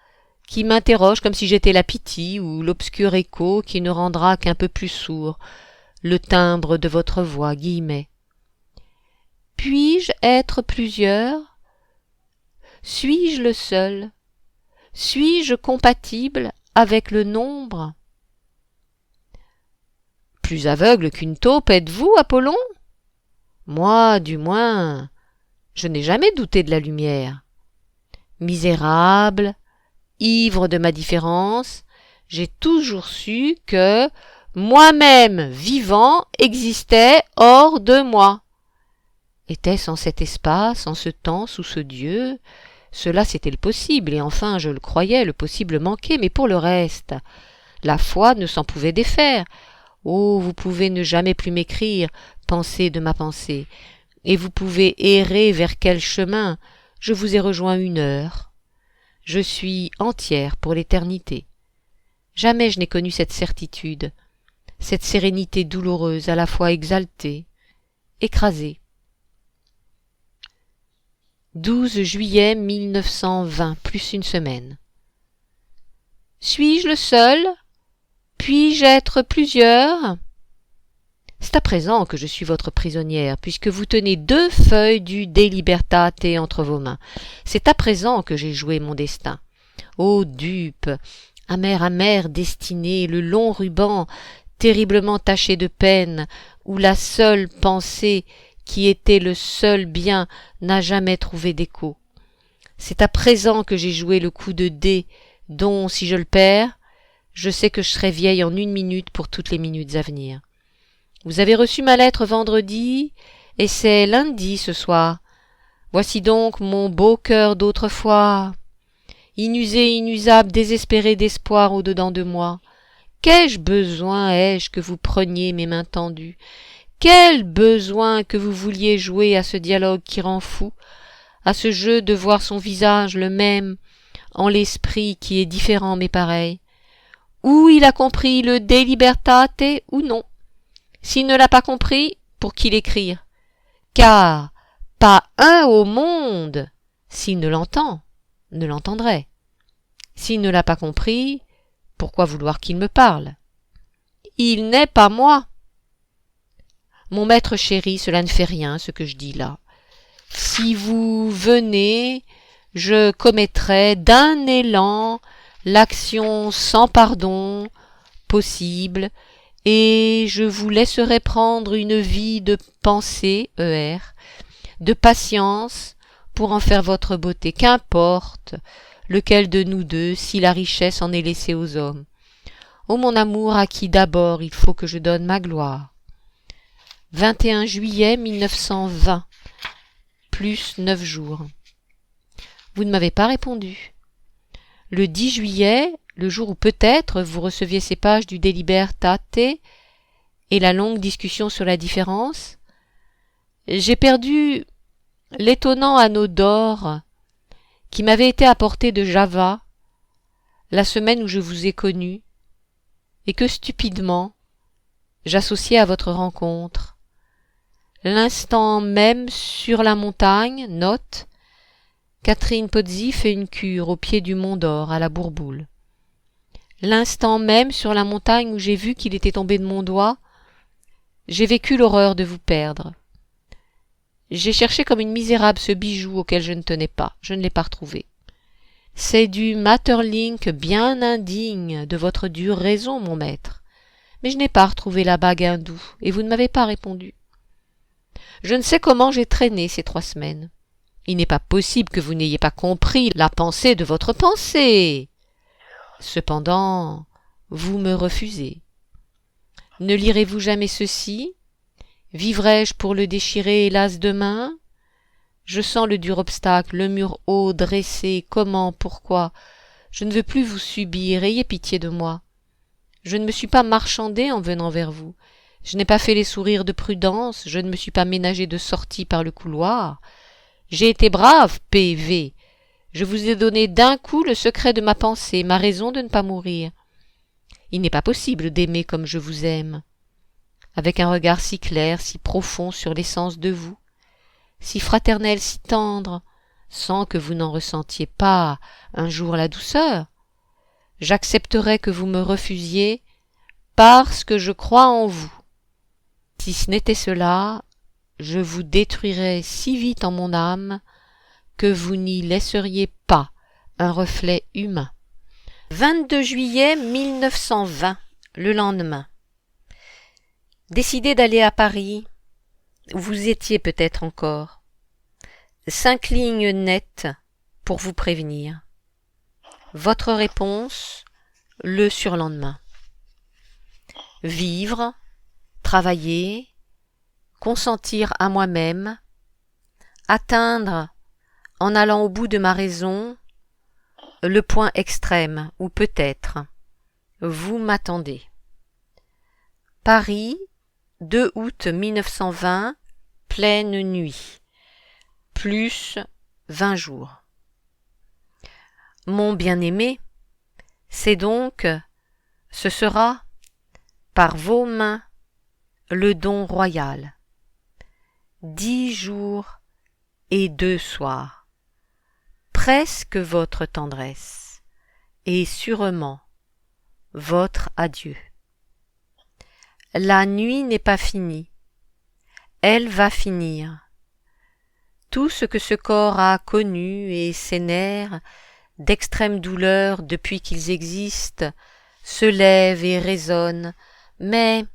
S1: qui m'interroge comme si j'étais la Pythie ou l'obscur écho qui ne rendra qu'un peu plus sourd le timbre de votre voix, guillemets. Puis-je être plusieurs? Suis-je le seul? Suis-je compatible avec le nombre? Plus aveugle qu'une taupe êtes-vous, Apollon? Moi, du moins, je n'ai jamais douté de la lumière. Misérable, ivre de ma différence, j'ai toujours su que moi-même vivant existait hors de moi. Était-ce en cet espace, en ce temps, sous ce Dieu? Cela c'était le possible, et enfin je le croyais, le possible manquait, mais pour le reste, la foi ne s'en pouvait défaire. Oh, vous pouvez ne jamais plus m'écrire, pensée de ma pensée, et vous pouvez errer vers quel chemin, je vous ai rejoint 1 heure. Je suis entière pour l'éternité. Jamais je n'ai connu cette certitude, cette sérénité douloureuse, à la fois exaltée, écrasée. 12 juillet 1920, plus 1 semaine. Suis-je le seul? Puis-je être plusieurs? C'est à présent que je suis votre prisonnière, puisque vous tenez 2 feuilles du De Libertate entre vos mains. C'est à présent que j'ai joué mon destin. Ô dupe, amère destinée, le long ruban, terriblement taché de peine, où la seule pensée qui était le seul bien, n'a jamais trouvé d'écho. C'est à présent que j'ai joué le coup de dés dont, si je le perds, je sais que je serai vieille en 1 minute pour toutes les minutes à venir. Vous avez reçu ma lettre vendredi, et c'est lundi ce soir. Voici donc mon beau cœur d'autrefois, inusé, inusable, désespéré d'espoir au-dedans de moi. Qu'ai-je besoin, ai-je, que vous preniez mes mains tendues? Quel besoin que vous vouliez jouer à ce dialogue qui rend fou, à ce jeu de voir son visage le même, en l'esprit qui est différent mais pareil. Ou il a compris le De Libertate ou non. S'il ne l'a pas compris, pour qui l'écrire? Car pas un au monde, s'il ne l'entend, ne l'entendrait. S'il ne l'a pas compris, pourquoi vouloir qu'il me parle? Il n'est pas moi. Mon maître chéri, cela ne fait rien, ce que je dis là. Si vous venez, je commettrai d'un élan l'action sans pardon possible, et je vous laisserai prendre une vie de pensée, de patience, pour en faire votre beauté. Qu'importe lequel de nous deux, si la richesse en est laissée aux hommes. Ô mon amour, à qui d'abord il faut que je donne ma gloire. 21 juillet 1920, plus 9 jours. Vous ne m'avez pas répondu. Le 10 juillet, le jour où peut-être vous receviez ces pages du De Libertate et la longue discussion sur la différence, j'ai perdu l'étonnant anneau d'or qui m'avait été apporté de Java la semaine où je vous ai connu et que stupidement j'associais à votre rencontre. L'instant même sur la montagne, note, Catherine Pozzi fait une cure au pied du Mont d'Or à la Bourboule. L'instant même sur la montagne où j'ai vu qu'il était tombé de mon doigt, j'ai vécu l'horreur de vous perdre. J'ai cherché comme une misérable ce bijou auquel je ne tenais pas, je ne l'ai pas retrouvé. C'est du Maeterlinck bien indigne de votre dure raison, mon maître. Mais je n'ai pas retrouvé la bague hindoue, et vous ne m'avez pas répondu. Je ne sais comment j'ai traîné ces 3 semaines. Il n'est pas possible que vous n'ayez pas compris la pensée de votre pensée. Cependant, vous me refusez. Ne lirez-vous jamais ceci? Vivrai-je pour le déchirer, hélas, demain? Je sens le dur obstacle, le mur haut, dressé, comment, pourquoi? Je ne veux plus vous subir, ayez pitié de moi. Je ne me suis pas marchandée en venant vers vous. Je n'ai pas fait les sourires de prudence, je ne me suis pas ménagé de sortie par le couloir. J'ai été brave, PV. Je vous ai donné d'un coup le secret de ma pensée, ma raison de ne pas mourir. Il n'est pas possible d'aimer comme je vous aime, avec un regard si clair, si profond sur l'essence de vous, si fraternel, si tendre, sans que vous n'en ressentiez pas un jour la douceur. J'accepterais que vous me refusiez parce que je crois en vous. Si ce n'était cela, je vous détruirais si vite en mon âme que vous n'y laisseriez pas un reflet humain. 22 juillet 1920, le lendemain. Décidé d'aller à Paris, où vous étiez peut-être encore. 5 lignes nettes pour vous prévenir. Votre réponse, le surlendemain. Vivre, travailler, consentir à moi-même, atteindre, en allant au bout de ma raison, le point extrême où peut-être vous m'attendez. Paris, 2 août 1920, pleine nuit, plus 20 jours. Mon bien-aimé, c'est donc, ce sera, par vos mains, le don royal. 10 jours et 2 soirs, presque votre tendresse, et sûrement votre adieu. La nuit n'est pas finie, elle va finir. Tout ce que ce corps a connu et ses nerfs, d'extrême douleur depuis qu'ils existent, se lève et résonne, mais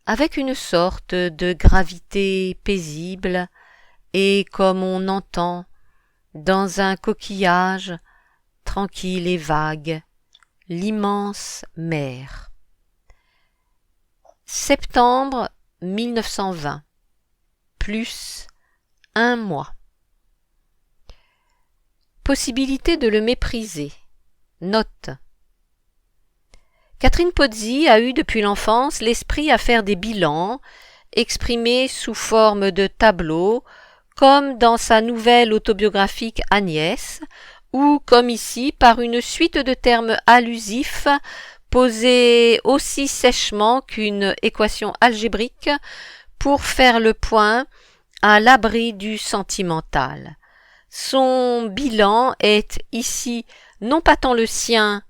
S1: avec une sorte de gravité paisible, et comme on entend, dans un coquillage, tranquille et vague, l'immense mer. Septembre 1920, plus 1 mois. Possibilité de le mépriser. Note. Catherine Pozzi a eu depuis l'enfance l'esprit à faire des bilans, exprimés sous forme de tableaux, comme dans sa nouvelle autobiographique Agnès, ou comme ici par une suite de termes allusifs posés aussi sèchement qu'une équation algébrique pour faire le point à l'abri du sentimental. Son bilan est ici non pas tant le sien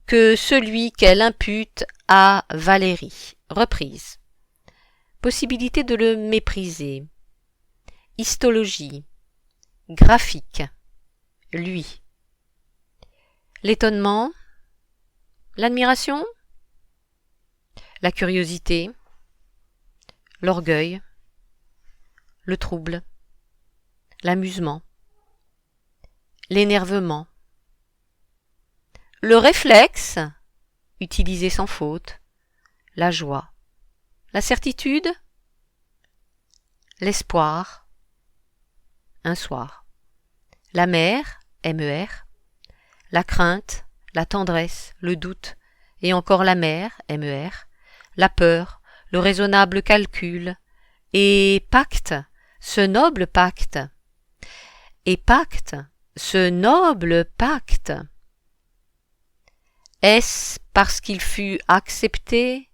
S1: que celui qu'elle impute à Valérie. Reprise. Possibilité de le mépriser. Histologie. Graphique. Lui. L'étonnement. L'admiration. La curiosité. L'orgueil. Le trouble. L'amusement. L'énervement. Le réflexe, utilisé sans faute. La joie. La certitude. L'espoir. Un soir. La mer, MER. La crainte, la tendresse, le doute, et encore la mer, MER. La peur, le raisonnable calcul. Et pacte, ce noble pacte. Et pacte, ce noble pacte. Est-ce parce qu'il fut accepté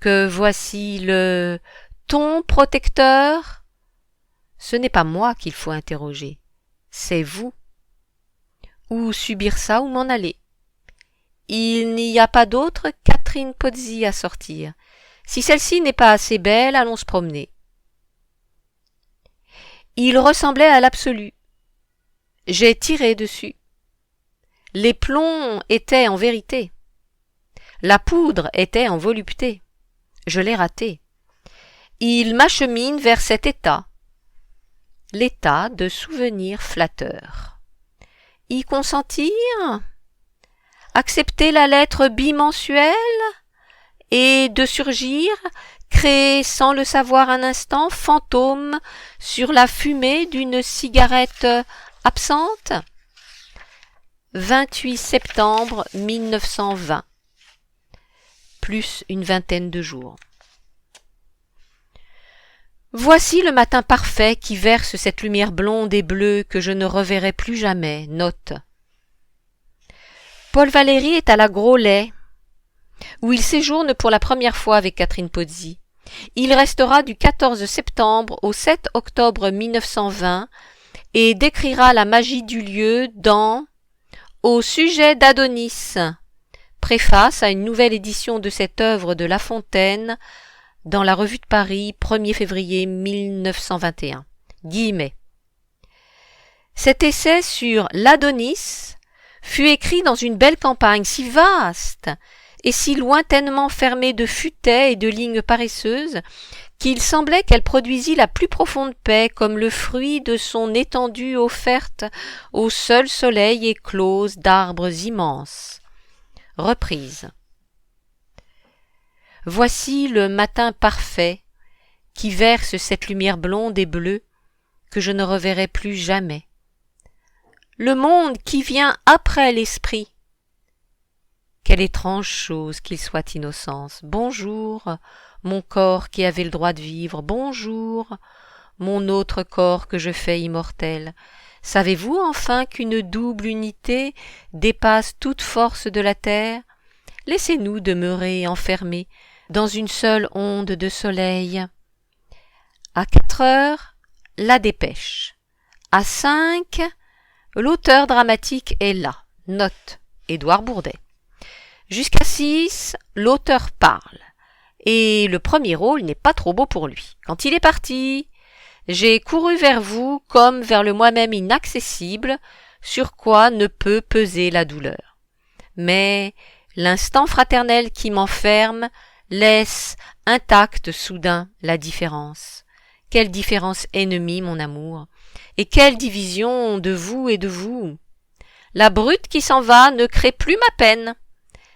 S1: que voici le ton protecteur? Ce n'est pas moi qu'il faut interroger, c'est vous. Ou subir ça ou m'en aller. Il n'y a pas d'autre Catherine Pozzi à sortir. Si celle-ci n'est pas assez belle, allons se promener. Il ressemblait à l'absolu. J'ai tiré dessus. Les plombs étaient en vérité. La poudre était en volupté. Je l'ai raté. Il m'achemine vers cet état. L'état de souvenir flatteur. Y consentir? Accepter la lettre bimensuelle? Et de surgir, créer sans le savoir un instant, fantôme, sur la fumée d'une cigarette absente? 28 septembre 1920. Plus une vingtaine de jours. Voici le matin parfait qui verse cette lumière blonde et bleue que je ne reverrai plus jamais. Note. Paul Valéry est à la Groslet, où il séjourne pour la première fois avec Catherine Pozzi. Il restera du 14 septembre au 7 octobre 1920 et décrira la magie du lieu dans Au sujet d'Adonis, préface à une nouvelle édition de cette œuvre de La Fontaine dans la Revue de Paris, 1er février 1921. Guillemets. Cet essai sur l'Adonis fut écrit dans une belle campagne si vaste et si lointainement fermée de futaies et de lignes paresseuses qu'il semblait qu'elle produisit la plus profonde paix comme le fruit de son étendue offerte au seul soleil éclose d'arbres immenses. Reprise. Voici le matin parfait qui verse cette lumière blonde et bleue que je ne reverrai plus jamais. Le monde qui vient après l'esprit. Quelle étrange chose qu'il soit innocence. Bonjour, mon corps qui avait le droit de vivre. Bonjour, mon autre corps que je fais immortel. Savez-vous enfin qu'une double unité dépasse toute force de la terre? Laissez-nous demeurer enfermés dans une seule onde de soleil. À 4 heures, la dépêche. À 5, l'auteur dramatique est là. Note, Édouard Bourdet. Jusqu'à 6, l'auteur parle. Et le premier rôle n'est pas trop beau pour lui. Quand il est parti, j'ai couru vers vous comme vers le moi-même inaccessible, sur quoi ne peut peser la douleur. Mais l'instant fraternel qui m'enferme laisse intacte soudain la différence. Quelle différence ennemie, mon amour, et quelle division de vous et de vous. La brute qui s'en va ne crée plus ma peine.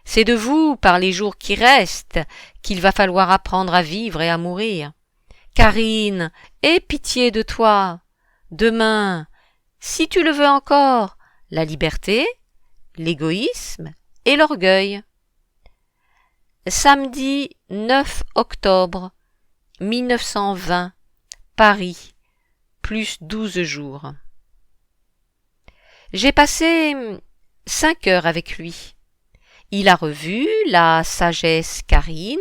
S1: C'est de vous, par les jours qui restent, qu'il va falloir apprendre à vivre et à mourir. Karine, aie pitié de toi. Demain, si tu le veux encore, la liberté, l'égoïsme et l'orgueil. Samedi 9 octobre 1920, Paris, plus 12 jours. J'ai passé 5 heures avec lui. Il a revu la sagesse Karine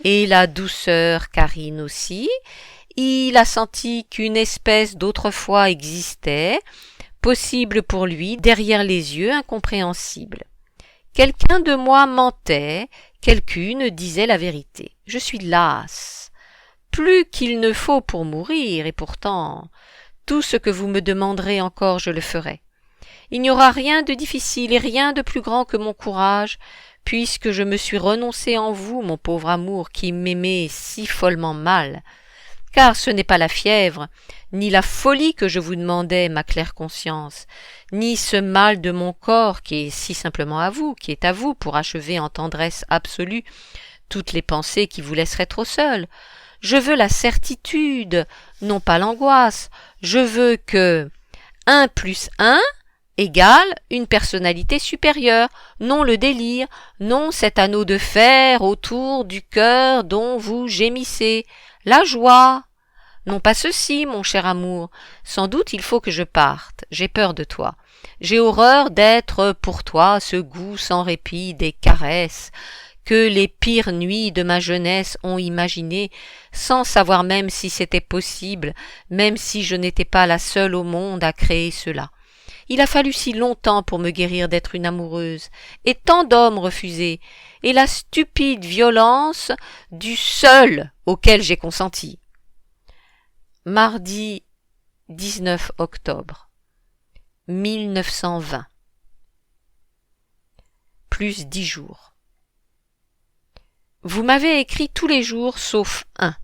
S1: et la douceur Karine aussi. Il a senti qu'une espèce d'autrefois existait, possible pour lui, derrière les yeux incompréhensibles. Quelqu'un de moi mentait, quelqu'une disait la vérité. Je suis lasse. Plus qu'il ne faut pour mourir, et pourtant, tout ce que vous me demanderez encore, je le ferai. Il n'y aura rien de difficile et rien de plus grand que mon courage, puisque je me suis renoncé en vous, mon pauvre amour, qui m'aimait si follement mal. Car ce n'est pas la fièvre, ni la folie que je vous demandais, ma claire conscience, ni ce mal de mon corps qui est si simplement à vous, qui est à vous pour achever en tendresse absolue toutes les pensées qui vous laisseraient trop seul. Je veux la certitude, non pas l'angoisse. Je veux que 1 plus 1 égale une personnalité supérieure, non le délire, non cet anneau de fer autour du cœur dont vous gémissez, la joie. Non pas ceci, mon cher amour, sans doute il faut que je parte, j'ai peur de toi. J'ai horreur d'être pour toi ce goût sans répit des caresses que les pires nuits de ma jeunesse ont imaginé, sans savoir même si c'était possible, même si je n'étais pas la seule au monde à créer cela. Il a fallu si longtemps pour me guérir d'être une amoureuse, et tant d'hommes refusés, et la stupide violence du seul auquel j'ai consenti. Mardi 19 octobre 1920. Plus 10 jours. Vous m'avez écrit tous les jours sauf un.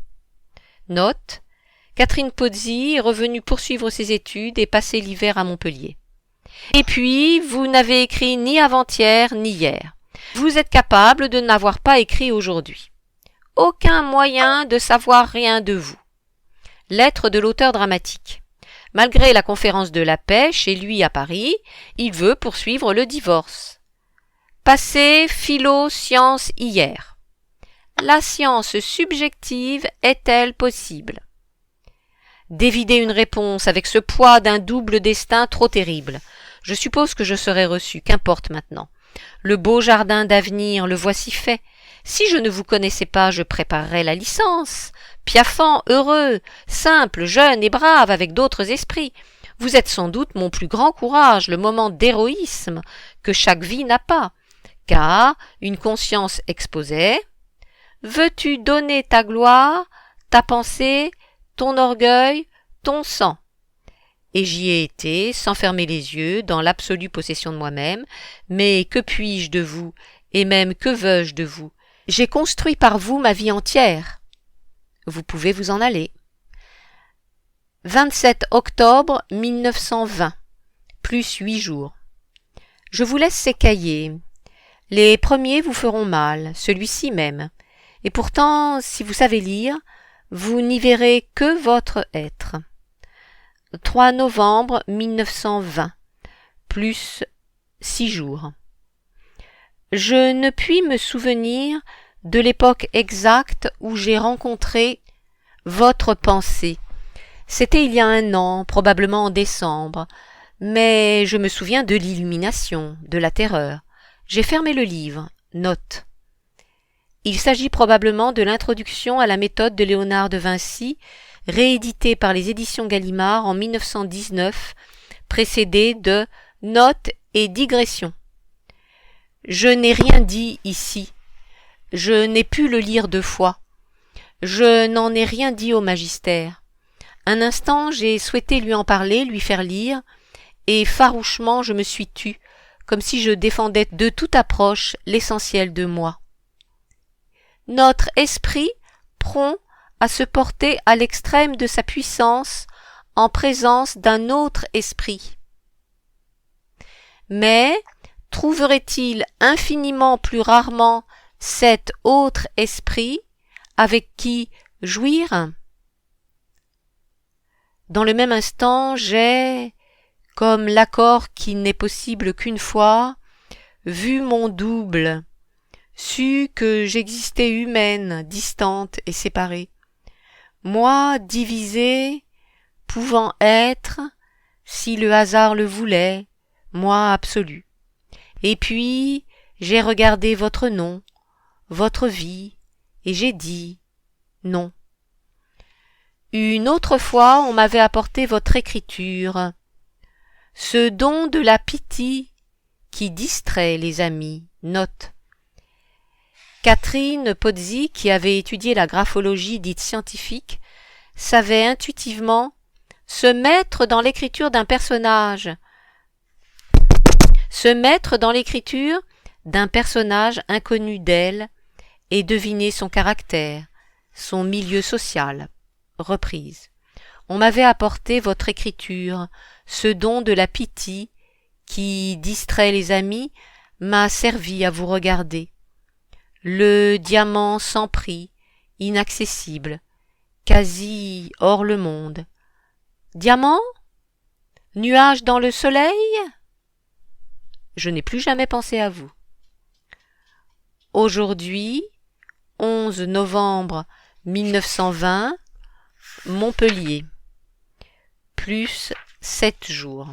S1: Note: Catherine Pozzi est revenue poursuivre ses études et passer l'hiver à Montpellier. Et puis, vous n'avez écrit ni avant-hier ni hier. Vous êtes capable de n'avoir pas écrit aujourd'hui. Aucun moyen de savoir rien de vous. Lettre de l'auteur dramatique. Malgré la conférence de la paix chez lui à Paris, il veut poursuivre le divorce. Passé philo science hier. La science subjective est-elle possible? D'évider une réponse avec ce poids d'un double destin trop terrible. Je suppose que je serai reçu, qu'importe maintenant. Le beau jardin d'avenir, le voici fait. Si je ne vous connaissais pas, je préparerais la licence. Piaffant, heureux, simple, jeune et brave, avec d'autres esprits. Vous êtes sans doute mon plus grand courage, le moment d'héroïsme que chaque vie n'a pas. Car une conscience exposait. Veux-tu donner ta gloire, ta pensée, ton orgueil, ton sang? Et j'y ai été, sans fermer les yeux, dans l'absolue possession de moi-même. Mais que puis-je de vous, et même que veux-je de vous? J'ai construit par vous ma vie entière. Vous pouvez vous en aller. 27 octobre 1920, plus 8 jours. Je vous laisse ces cahiers. Les premiers vous feront mal, celui-ci même. Et pourtant, si vous savez lire, vous n'y verrez que votre être. 3 novembre 1920, plus 6 jours. Je ne puis me souvenir de l'époque exacte où j'ai rencontré votre pensée. C'était il y a 1 an, probablement en décembre, mais je me souviens de l'illumination, de la terreur. J'ai fermé le livre. Note. Il s'agit probablement de l'introduction à la méthode de Léonard de Vinci, réédité par les éditions Gallimard en 1919, précédée de Notes et digressions. Je n'ai rien dit ici. Je n'ai pu le lire 2 fois. Je n'en ai rien dit au magister. Un instant, j'ai souhaité lui en parler, lui faire lire, et farouchement je me suis tue, comme si je défendais de toute approche l'essentiel de moi. notre esprit prompt à se porter à l'extrême de sa puissance en présence d'un autre esprit. Mais trouverait-il infiniment plus rarement cet autre esprit avec qui jouir? Dans le même instant, j'ai, comme l'accord qui n'est possible qu'une fois, vu mon double, su que j'existais humaine, distante et séparée. Moi divisé, pouvant être, si le hasard le voulait, moi absolu. Et puis j'ai regardé votre nom, votre vie, et j'ai dit non. Une autre fois on m'avait apporté votre écriture, ce don de la pitié qui distrait les amis. Note. Catherine Pozzi, qui avait étudié la graphologie dite scientifique, savait intuitivement se mettre dans l'écriture d'un personnage inconnu d'elle et deviner son caractère, son milieu social. Reprise. On m'avait apporté votre écriture, ce don de la pitié qui distrait les amis m'a servi à vous regarder. Le diamant sans prix, inaccessible, quasi hors le monde. Diamant? Nuage dans le soleil? Je n'ai plus jamais pensé à vous. Aujourd'hui, 11 novembre 1920, Montpellier. Plus 7 jours.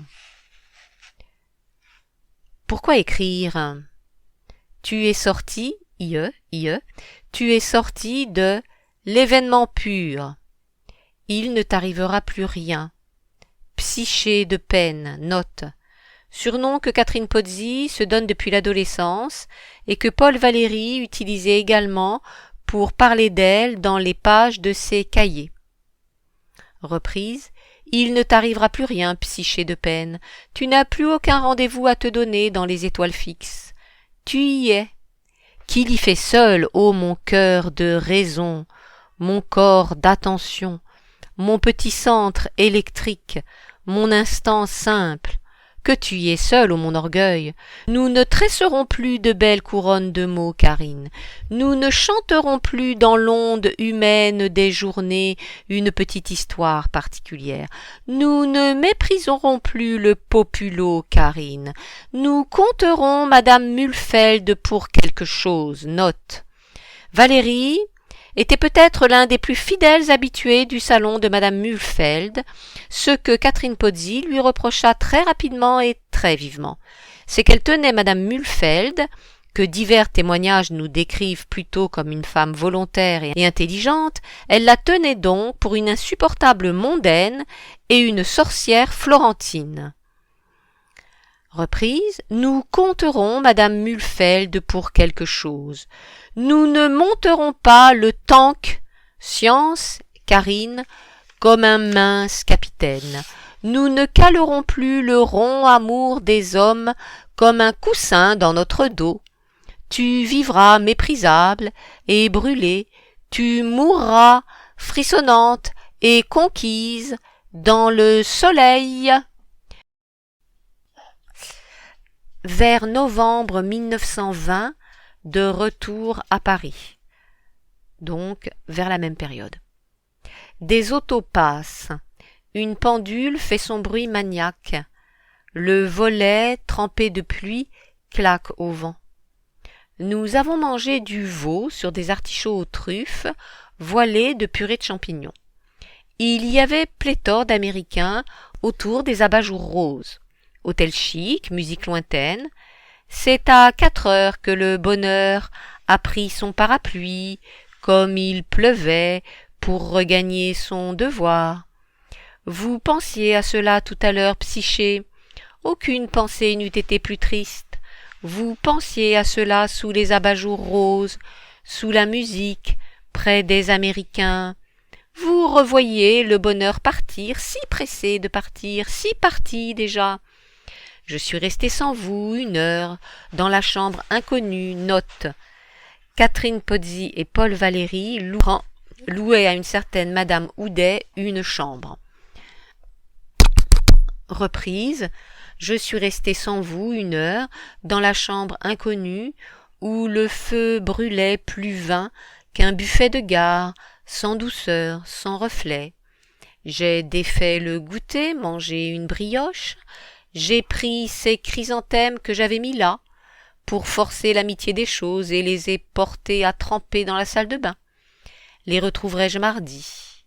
S1: Pourquoi écrire? Tu es sorti, tu es sorti de l'événement pur. Il ne t'arrivera plus rien. Psyché de peine, note. Surnom que Catherine Pozzi se donne depuis l'adolescence et que Paul Valéry utilisait également pour parler d'elle dans les pages de ses cahiers. Reprise. Il ne t'arrivera plus rien, psyché de peine. Tu n'as plus aucun rendez-vous à te donner dans les étoiles fixes. Tu y es. Qu'il y fait seul, ô mon cœur de raison, mon corps d'attention, mon petit centre électrique, mon instant simple, que tu y es seul, ô mon orgueil. Nous ne tresserons plus de belles couronnes de mots, Karine. Nous ne chanterons plus dans l'onde humaine des journées une petite histoire particulière. Nous ne mépriserons plus le populo, Karine. Nous compterons Madame Mulfeld pour quelque chose. Note. Valérie était peut-être l'un des plus fidèles habitués du salon de Madame Mulfeld, ce que Catherine Pozzi lui reprocha très rapidement et très vivement. C'est qu'elle tenait Madame Mulfeld, que divers témoignages nous décrivent plutôt comme une femme volontaire et intelligente, elle la tenait donc pour une insupportable mondaine et une sorcière florentine. Reprise. Nous compterons Madame Mulfeld pour quelque chose. Nous ne monterons pas le tank science, Karine, comme un mince capitaine. Nous ne calerons plus le rond amour des hommes comme un coussin dans notre dos. Tu vivras méprisable et brûlée, tu mourras frissonnante et conquise dans le soleil. Vers novembre 1920, de retour à Paris. Donc, vers la même période. Des autos passent. Une pendule fait son bruit maniaque. Le volet, trempé de pluie, claque au vent. Nous avons mangé du veau sur des artichauts aux truffes, voilés de purée de champignons. Il y avait pléthore d'Américains autour des abat-jours roses. Hôtel chic, musique lointaine. C'est à 4 heures que le bonheur a pris son parapluie, comme il pleuvait, pour regagner son devoir. Vous pensiez à cela tout à l'heure, Psyché. Aucune pensée n'eût été plus triste. Vous pensiez à cela sous les abat-jours roses, sous la musique, près des Américains. Vous revoyez le bonheur partir, si pressé de partir, si parti déjà. Je suis resté sans vous 1 heure, dans la chambre inconnue, note. Catherine Pozzi et Paul Valéry louaient à une certaine Madame Houdet une chambre. Reprise. Je suis restée sans vous 1 heure dans la chambre inconnue où le feu brûlait plus vain qu'un buffet de gare, sans douceur, sans reflet. J'ai défait le goûter, mangé une brioche, j'ai pris ces chrysanthèmes que j'avais mis là, pour forcer l'amitié des choses, et les ai portés à tremper dans la salle de bain. Les retrouverai-je mardi?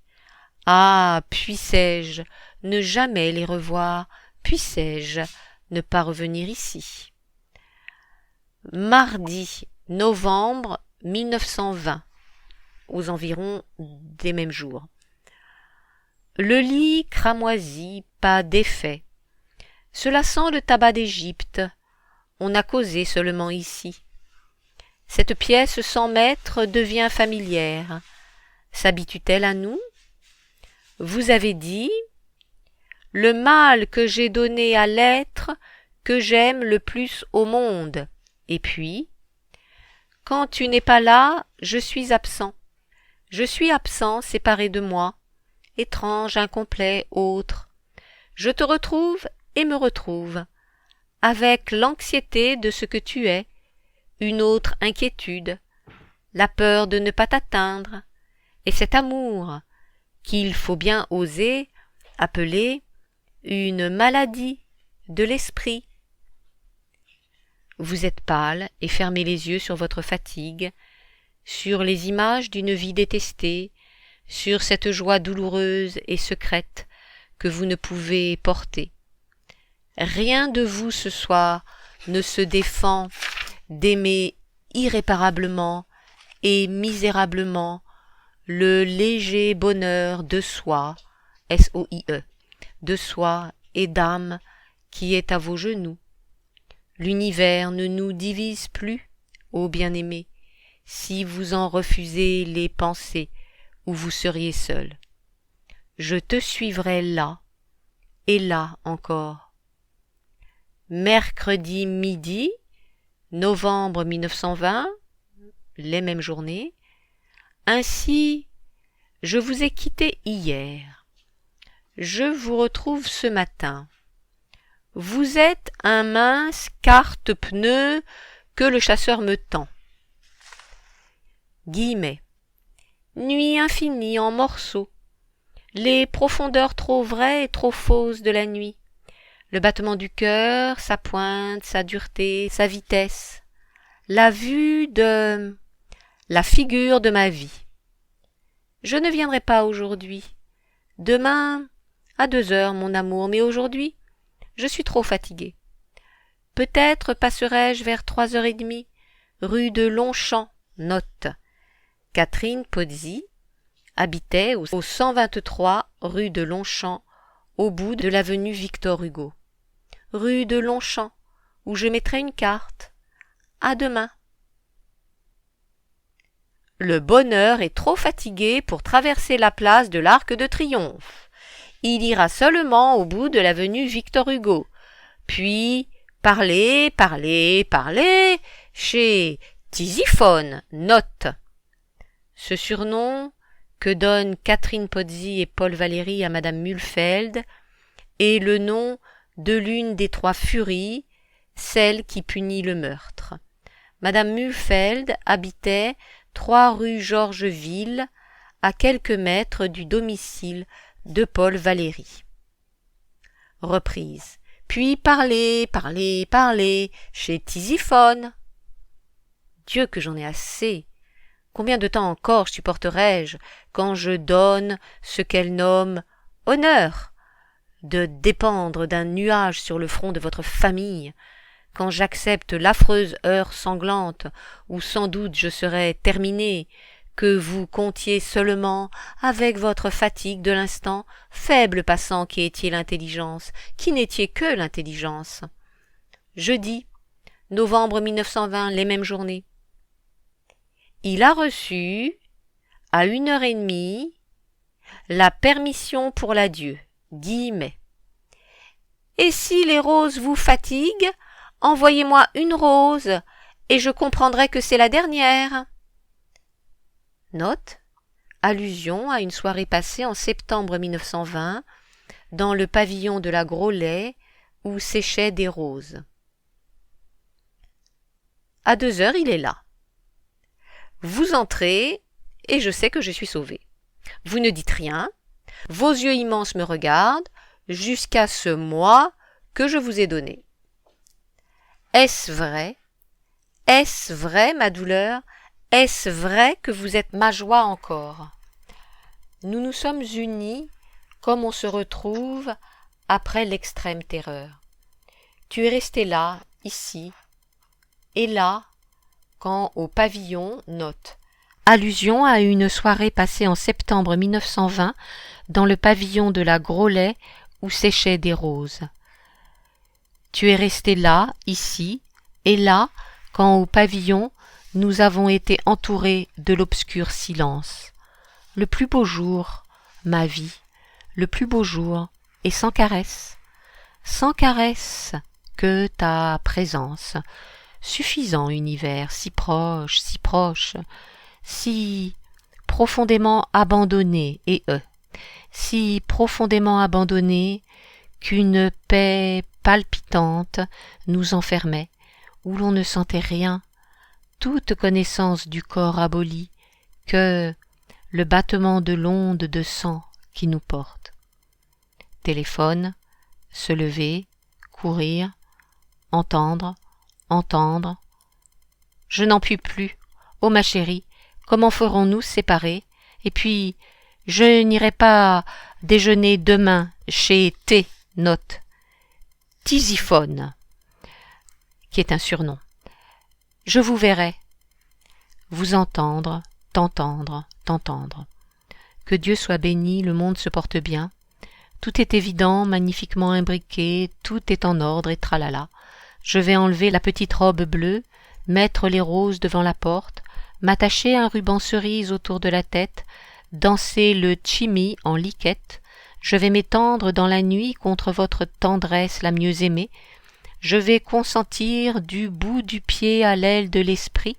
S1: Ah, puissais-je ne jamais les revoir, puissais-je ne pas revenir ici? Mardi, novembre 1920, aux environs des mêmes jours. Le lit cramoisi, pas d'effet. Cela sent le tabac d'Égypte. On a causé seulement ici. Cette pièce sans maître devient familière. S'habitue-t-elle à nous? Vous avez dit « Le mal que j'ai donné à l'être que j'aime le plus au monde. » Et puis « Quand tu n'es pas là, je suis absent. Je suis absent, séparé de moi. Étrange, incomplet, autre. Je te retrouve et me retrouve, avec l'anxiété de ce que tu es, une autre inquiétude, la peur de ne pas t'atteindre, et cet amour qu'il faut bien oser appeler une maladie de l'esprit. Vous êtes pâle et fermez les yeux sur votre fatigue, sur les images d'une vie détestée, sur cette joie douloureuse et secrète que vous ne pouvez porter. Rien de vous ce soir ne se défend d'aimer irréparablement et misérablement le léger bonheur de soi, S-O-I-E, de soi et d'âme qui est à vos genoux. L'univers ne nous divise plus, ô bien-aimés, si vous en refusez les pensées où vous seriez seul. Je te suivrai là, et là encore. Mercredi midi, novembre 1920, les mêmes journées. Ainsi, je vous ai quitté hier. Je vous retrouve ce matin. Vous êtes un mince carte-pneu que le chasseur me tend. Guillemets. Nuit infinie en morceaux. Les profondeurs trop vraies et trop fausses de la nuit. Le battement du cœur, sa pointe, sa dureté, sa vitesse. La vue de... la figure de ma vie. Je ne viendrai pas aujourd'hui. Demain, à 2 heures, mon amour, mais aujourd'hui, je suis trop fatiguée. Peut-être passerai-je vers 3h30, rue de Longchamp, note. Catherine Pozzi habitait au 123 rue de Longchamp, au bout de l'avenue Victor Hugo. Rue de Longchamp, où je mettrai une carte. À demain. Le bonheur est trop fatigué pour traverser la place de l'Arc de Triomphe. Il ira seulement au bout de l'avenue Victor Hugo. Puis, parler, chez Tisiphone, note. Ce surnom que donnent Catherine Pozzi et Paul Valéry à Madame Mühlfeld est le nom de l'une des 3 furies, celle qui punit le meurtre. Madame Mühlfeld habitait 3 rue Georgeville, à quelques mètres du domicile de Paul Valéry. Reprise. Puis parler, chez Tisiphone. Dieu que j'en ai assez. Combien de temps encore supporterai-je, quand je donne ce qu'elle nomme honneur, de dépendre d'un nuage sur le front de votre famille, quand j'accepte l'affreuse heure sanglante où sans doute je serai terminée, que vous comptiez seulement, avec votre fatigue de l'instant, faible passant qui étiez l'intelligence, qui n'étiez que l'intelligence. Jeudi, novembre 1920, les mêmes journées. Il a reçu, à 1h30, la permission pour l'adieu, guillemets. Et si les roses vous fatiguent, envoyez-moi une rose, et je comprendrai que c'est la dernière. Note, allusion à une soirée passée en septembre 1920 dans le pavillon de la Grollet où séchaient des roses. À 2 heures, il est là. Vous entrez et je sais que je suis sauvé. Vous ne dites rien, vos yeux immenses me regardent jusqu'à ce moi que je vous ai donné. Est-ce vrai? Est-ce vrai, ma douleur? Est-ce vrai que vous êtes ma joie encore? Nous nous sommes unis comme on se retrouve après l'extrême terreur. Tu es resté là, ici, et là, quand au pavillon, note, allusion à une soirée passée en septembre 1920 dans le pavillon de la Grollet où séchaient des roses. Tu es resté là, ici, et là, quand au pavillon nous avons été entourés de l'obscur silence. Le plus beau jour, ma vie, le plus beau jour, et sans caresse que ta présence, suffisant univers, si proche, si profondément abandonné, et si profondément abandonné qu'une paix palpitante nous enfermait, où l'on ne sentait rien, toute connaissance du corps aboli, que le battement de l'onde de sang qui nous porte. Téléphone, se lever, courir, entendre. Je n'en puis plus. Oh ma chérie, comment ferons-nous séparer? Et puis, je n'irai pas déjeuner demain chez T, note, Tisiphone, qui est un surnom. Je vous verrai, vous entendre, t'entendre. Que Dieu soit béni, le monde se porte bien. Tout est évident, magnifiquement imbriqué, tout est en ordre et tralala. Je vais enlever la petite robe bleue, mettre les roses devant la porte, m'attacher un ruban cerise autour de la tête, danser le chimie en liquette. Je vais m'étendre dans la nuit contre votre tendresse la mieux aimée. Je vais consentir du bout du pied à l'aile de l'esprit,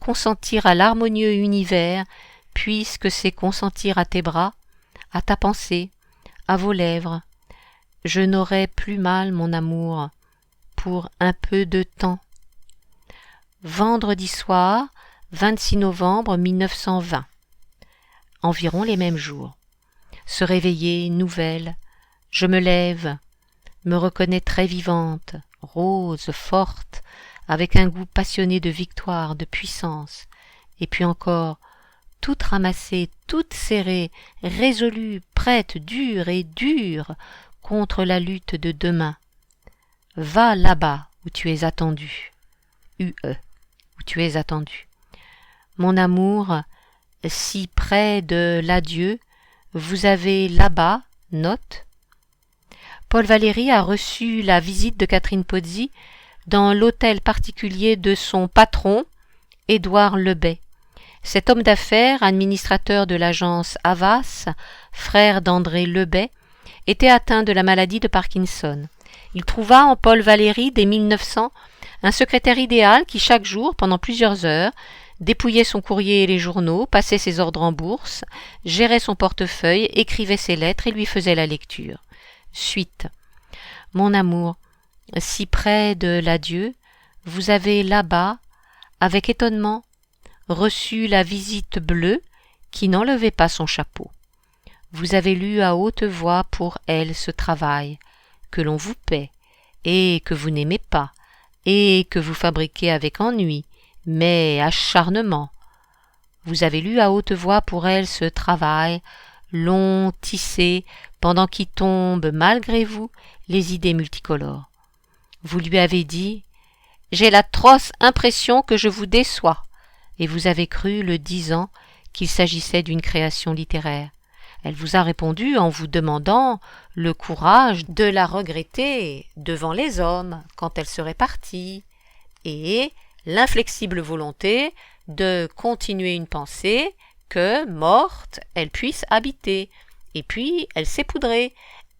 S1: consentir à l'harmonieux univers, puisque c'est consentir à tes bras, à ta pensée, à vos lèvres. Je n'aurai plus mal, mon amour, pour un peu de temps. Vendredi soir, 26 novembre 1920. Environ les mêmes jours. Se réveiller, nouvelle. Je me lève, me reconnais très vivante, rose, forte, avec un goût passionné de victoire, de puissance, et puis encore, toute ramassée, toute serrée, résolue, prête, dure contre la lutte de demain. Va là-bas où tu es attendu. Où tu es attendu. Mon amour, si près de l'adieu, vous avez là-bas, note. Paul Valéry a reçu la visite de Catherine Pozzi dans l'hôtel particulier de son patron, Édouard Lebet. Cet homme d'affaires, administrateur de l'agence Havas, frère d'André Lebet, était atteint de la maladie de Parkinson. Il trouva en Paul Valéry, dès 1900, un secrétaire idéal qui, chaque jour, pendant plusieurs heures, dépouillait son courrier et les journaux, passait ses ordres en bourse, gérait son portefeuille, écrivait ses lettres et lui faisait la lecture. Suite. Mon amour, si près de l'adieu, vous avez là-bas, avec étonnement, reçu la visite bleue qui n'enlevait pas son chapeau. Vous avez lu à haute voix pour elle ce travail que l'on vous paie et que vous n'aimez pas et que vous fabriquez avec ennui, mais acharnement. Vous avez lu à haute voix pour elle ce travail long, tissé, pendant qu'y tombent, malgré vous, les idées multicolores. Vous lui avez dit « J'ai l'atroce impression que je vous déçois », et vous avez cru, le disant, qu'il s'agissait d'une création littéraire. Elle vous a répondu en vous demandant le courage de la regretter devant les hommes quand elle serait partie, et l'inflexible volonté de continuer une pensée que, morte, elle puisse habiter. Et puis, elle s'est poudrée.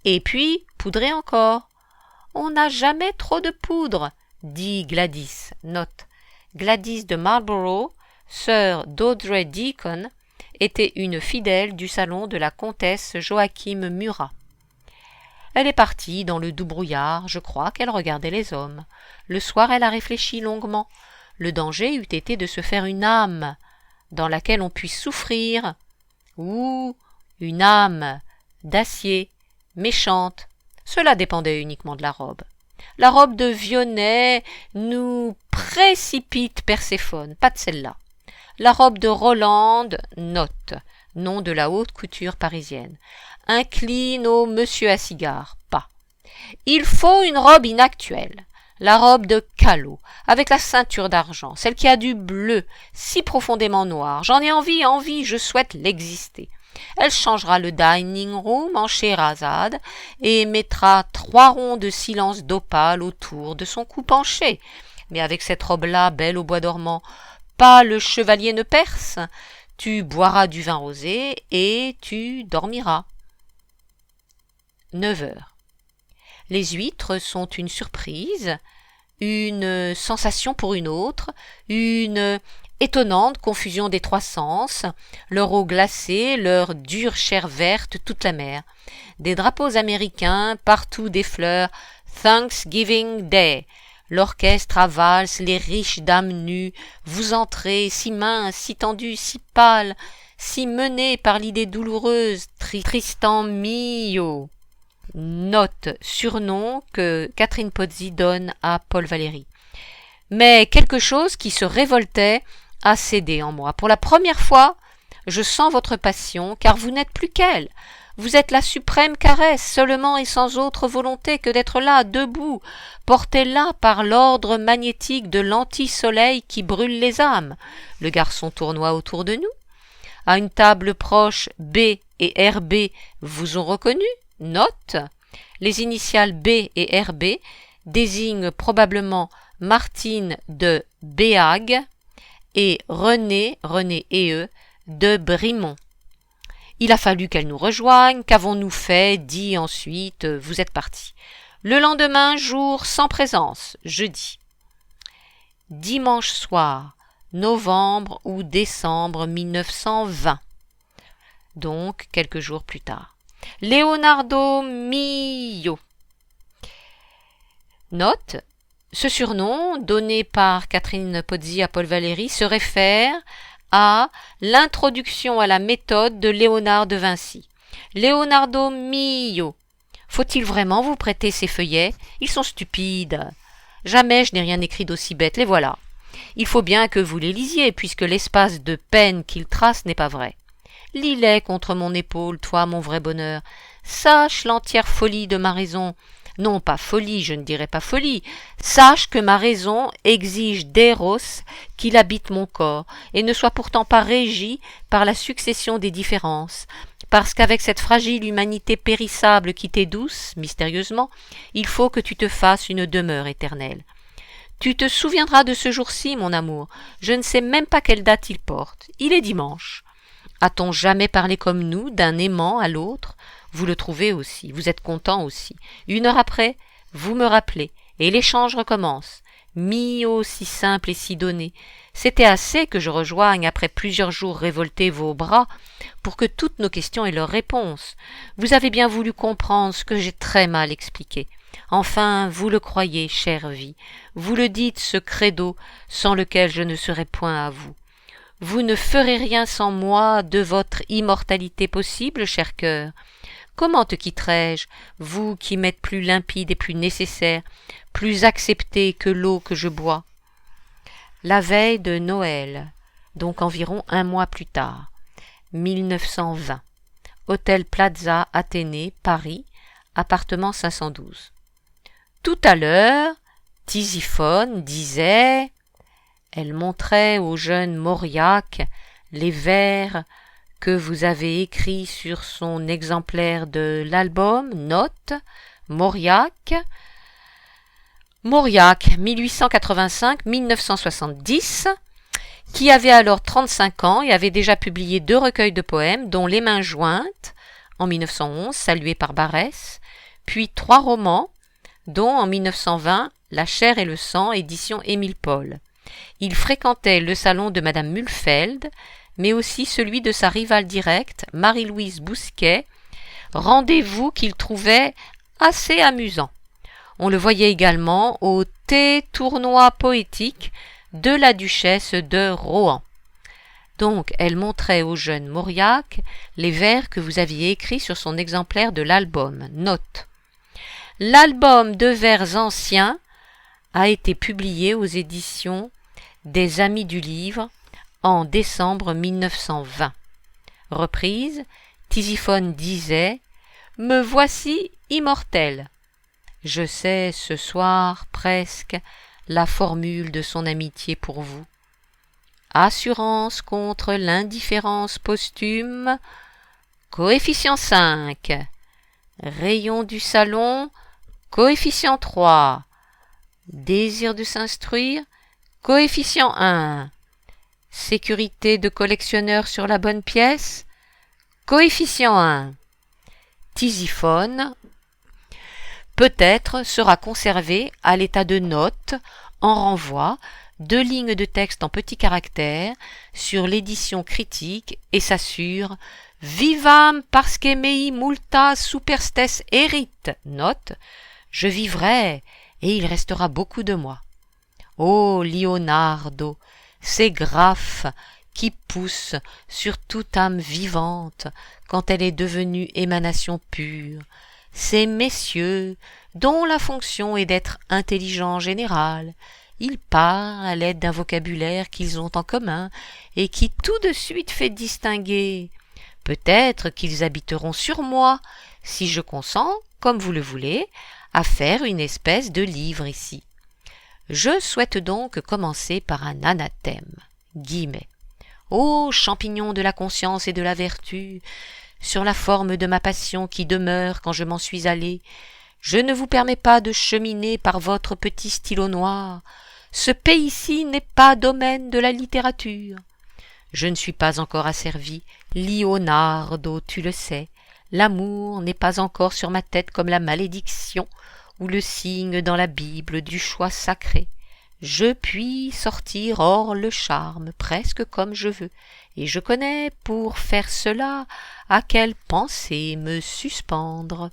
S1: Et puis, poudrée encore. On n'a jamais trop de poudre, dit Gladys. Note. Gladys de Marlborough, sœur d'Audrey Deacon, était une fidèle du salon de la comtesse Joachim Murat. Elle est partie dans le doux brouillard, je crois qu'elle regardait les hommes. Le soir, elle a réfléchi longuement. Le danger eût été de se faire une âme dans laquelle on puisse souffrir, ou une âme d'acier, méchante. Cela dépendait uniquement de la robe. La robe de Vionnet nous précipite Perséphone, pas de celle-là. La robe de Roland, note, nom de la haute couture parisienne, incline au monsieur à cigare, pas. Il faut une robe inactuelle, la robe de Callot, avec la ceinture d'argent, celle qui a du bleu, si profondément noir. J'en ai envie, je souhaite l'exister. Elle changera le dining room en Scheherazade et mettra 3 ronds de silence d'opale autour de son cou penché. Mais avec cette robe-là, belle au bois dormant, pas le chevalier ne perce. Tu boiras du vin rosé et tu dormiras. 9 heures. Les huîtres sont une surprise, une sensation pour une autre, une étonnante confusion des 3 sens, leur eau glacée, leur dure chair verte, toute la mer. Des drapeaux américains, partout des fleurs, Thanksgiving Day. L'orchestre à valse, les riches dames nues, vous entrez, si minces, si tendues, si pâles, si menées par l'idée douloureuse, Tristan mio. Note, surnom que Catherine Pozzi donne à Paul Valéry. Mais quelque chose qui se révoltait a cédé en moi. Pour la première fois, je sens votre passion, car vous n'êtes plus qu'elle. Vous êtes la suprême caresse, seulement et sans autre volonté que d'être là, debout, porté là par l'ordre magnétique de l'anti-soleil qui brûle les âmes. Le garçon tournoie autour de nous. À une table proche, B et RB vous ont reconnu. Note, les initiales B et RB désignent probablement Martine de Béhague et René et eux, de Brimont. Il a fallu qu'elle nous rejoigne, qu'avons-nous fait, dit ensuite, vous êtes partis. Le lendemain, jour sans présence, jeudi. Dimanche soir, novembre ou décembre 1920. Donc, quelques jours plus tard. Leonardo Mio. Note, ce surnom, donné par Catherine Pozzi à Paul Valéry, se réfère à l'introduction à la méthode de Léonard de Vinci. Leonardo Mio. Faut-il vraiment vous prêter ces feuillets? Ils sont stupides. Jamais je n'ai rien écrit d'aussi bête, les voilà. Il faut bien que vous les lisiez, puisque l'espace de peine qu'ils tracent n'est pas vrai. Lis-les contre mon épaule, toi, mon vrai bonheur. Sache l'entière folie de ma raison. Non, pas folie, je ne dirais pas folie. Sache que ma raison exige d'éros qu'il habite mon corps, et ne soit pourtant pas régie par la succession des différences, parce qu'avec cette fragile humanité périssable qui t'est douce, mystérieusement, il faut que tu te fasses une demeure éternelle. Tu te souviendras de ce jour-ci, mon amour. Je ne sais même pas quelle date il porte. Il est dimanche. A-t-on jamais parlé comme nous d'un aimant à l'autre? Vous le trouvez aussi, vous êtes content aussi. 1 heure après, vous me rappelez, et l'échange recommence. Mio, si simple et si donné. C'était assez que je rejoigne après plusieurs jours révoltés vos bras pour que toutes nos questions aient leur réponse. Vous avez bien voulu comprendre ce que j'ai très mal expliqué. Enfin, vous le croyez, chère vie. Vous le dites, ce credo sans lequel je ne serais point à vous. Vous ne ferez rien sans moi de votre immortalité possible, cher cœur. Comment te quitterais-je, vous qui m'êtes plus limpide et plus nécessaire, plus accepté que l'eau que je bois? La veille de Noël, donc environ 1 mois plus tard, 1920, Hôtel Plaza Athénée, Paris, appartement 512. Tout à l'heure, Tisiphone disait... Elle montrait au jeune Mauriac les vers que vous avez écrits sur son exemplaire de l'album, note, Mauriac, 1885-1970, qui avait alors 35 ans et avait déjà publié 2 recueils de poèmes, dont Les Mains Jointes, en 1911, salué par Barrès, puis 3 romans, dont en 1920, La chair et le sang, édition Émile Paul. Il fréquentait le salon de madame Mulfeld, mais aussi celui de sa rivale directe, Marie-Louise Bousquet, rendez-vous qu'il trouvait assez amusant. On le voyait également au thé-tournoi poétique de la duchesse de Rohan. Donc, elle montrait au jeune Mauriac les vers que vous aviez écrits sur son exemplaire de l'album. Note. L'album de vers anciens a été publié aux éditions des Amis du Livre en décembre 1920. Reprise, Tisiphone disait « Me voici immortel ». Je sais ce soir presque la formule de son amitié pour vous. Assurance contre l'indifférence posthume, coefficient 5. Rayon du salon, coefficient 3. Désir de s'instruire, coefficient 1. Sécurité de collectionneur sur la bonne pièce, coefficient 1. Tisiphone peut-être sera conservé à l'état de note en renvoi, 2 lignes de texte en petits caractères sur l'édition critique et s'assure Vivam parce que mei multa superstes erit. Note, je vivrai et il restera beaucoup de moi. Ô Leonardo, ces graphes qui poussent sur toute âme vivante quand elle est devenue émanation pure, ces messieurs dont la fonction est d'être intelligent en général, ils parlent à l'aide d'un vocabulaire qu'ils ont en commun et qui tout de suite fait distinguer. Peut-être qu'ils habiteront sur moi, si je consens, comme vous le voulez, à faire une espèce de livre ici. Je souhaite donc commencer par un anathème. Guillemets. Ô champignon de la conscience et de la vertu, sur la forme de ma passion qui demeure quand je m'en suis allé, je ne vous permets pas de cheminer par votre petit stylo noir. Ce pays-ci n'est pas domaine de la littérature. Je ne suis pas encore asservi, Leonardo, tu le sais. L'amour n'est pas encore sur ma tête comme la malédiction ou le signe dans la Bible du choix sacré. Je puis sortir hors le charme presque comme je veux, et je connais pour faire cela à quelle pensée me suspendre.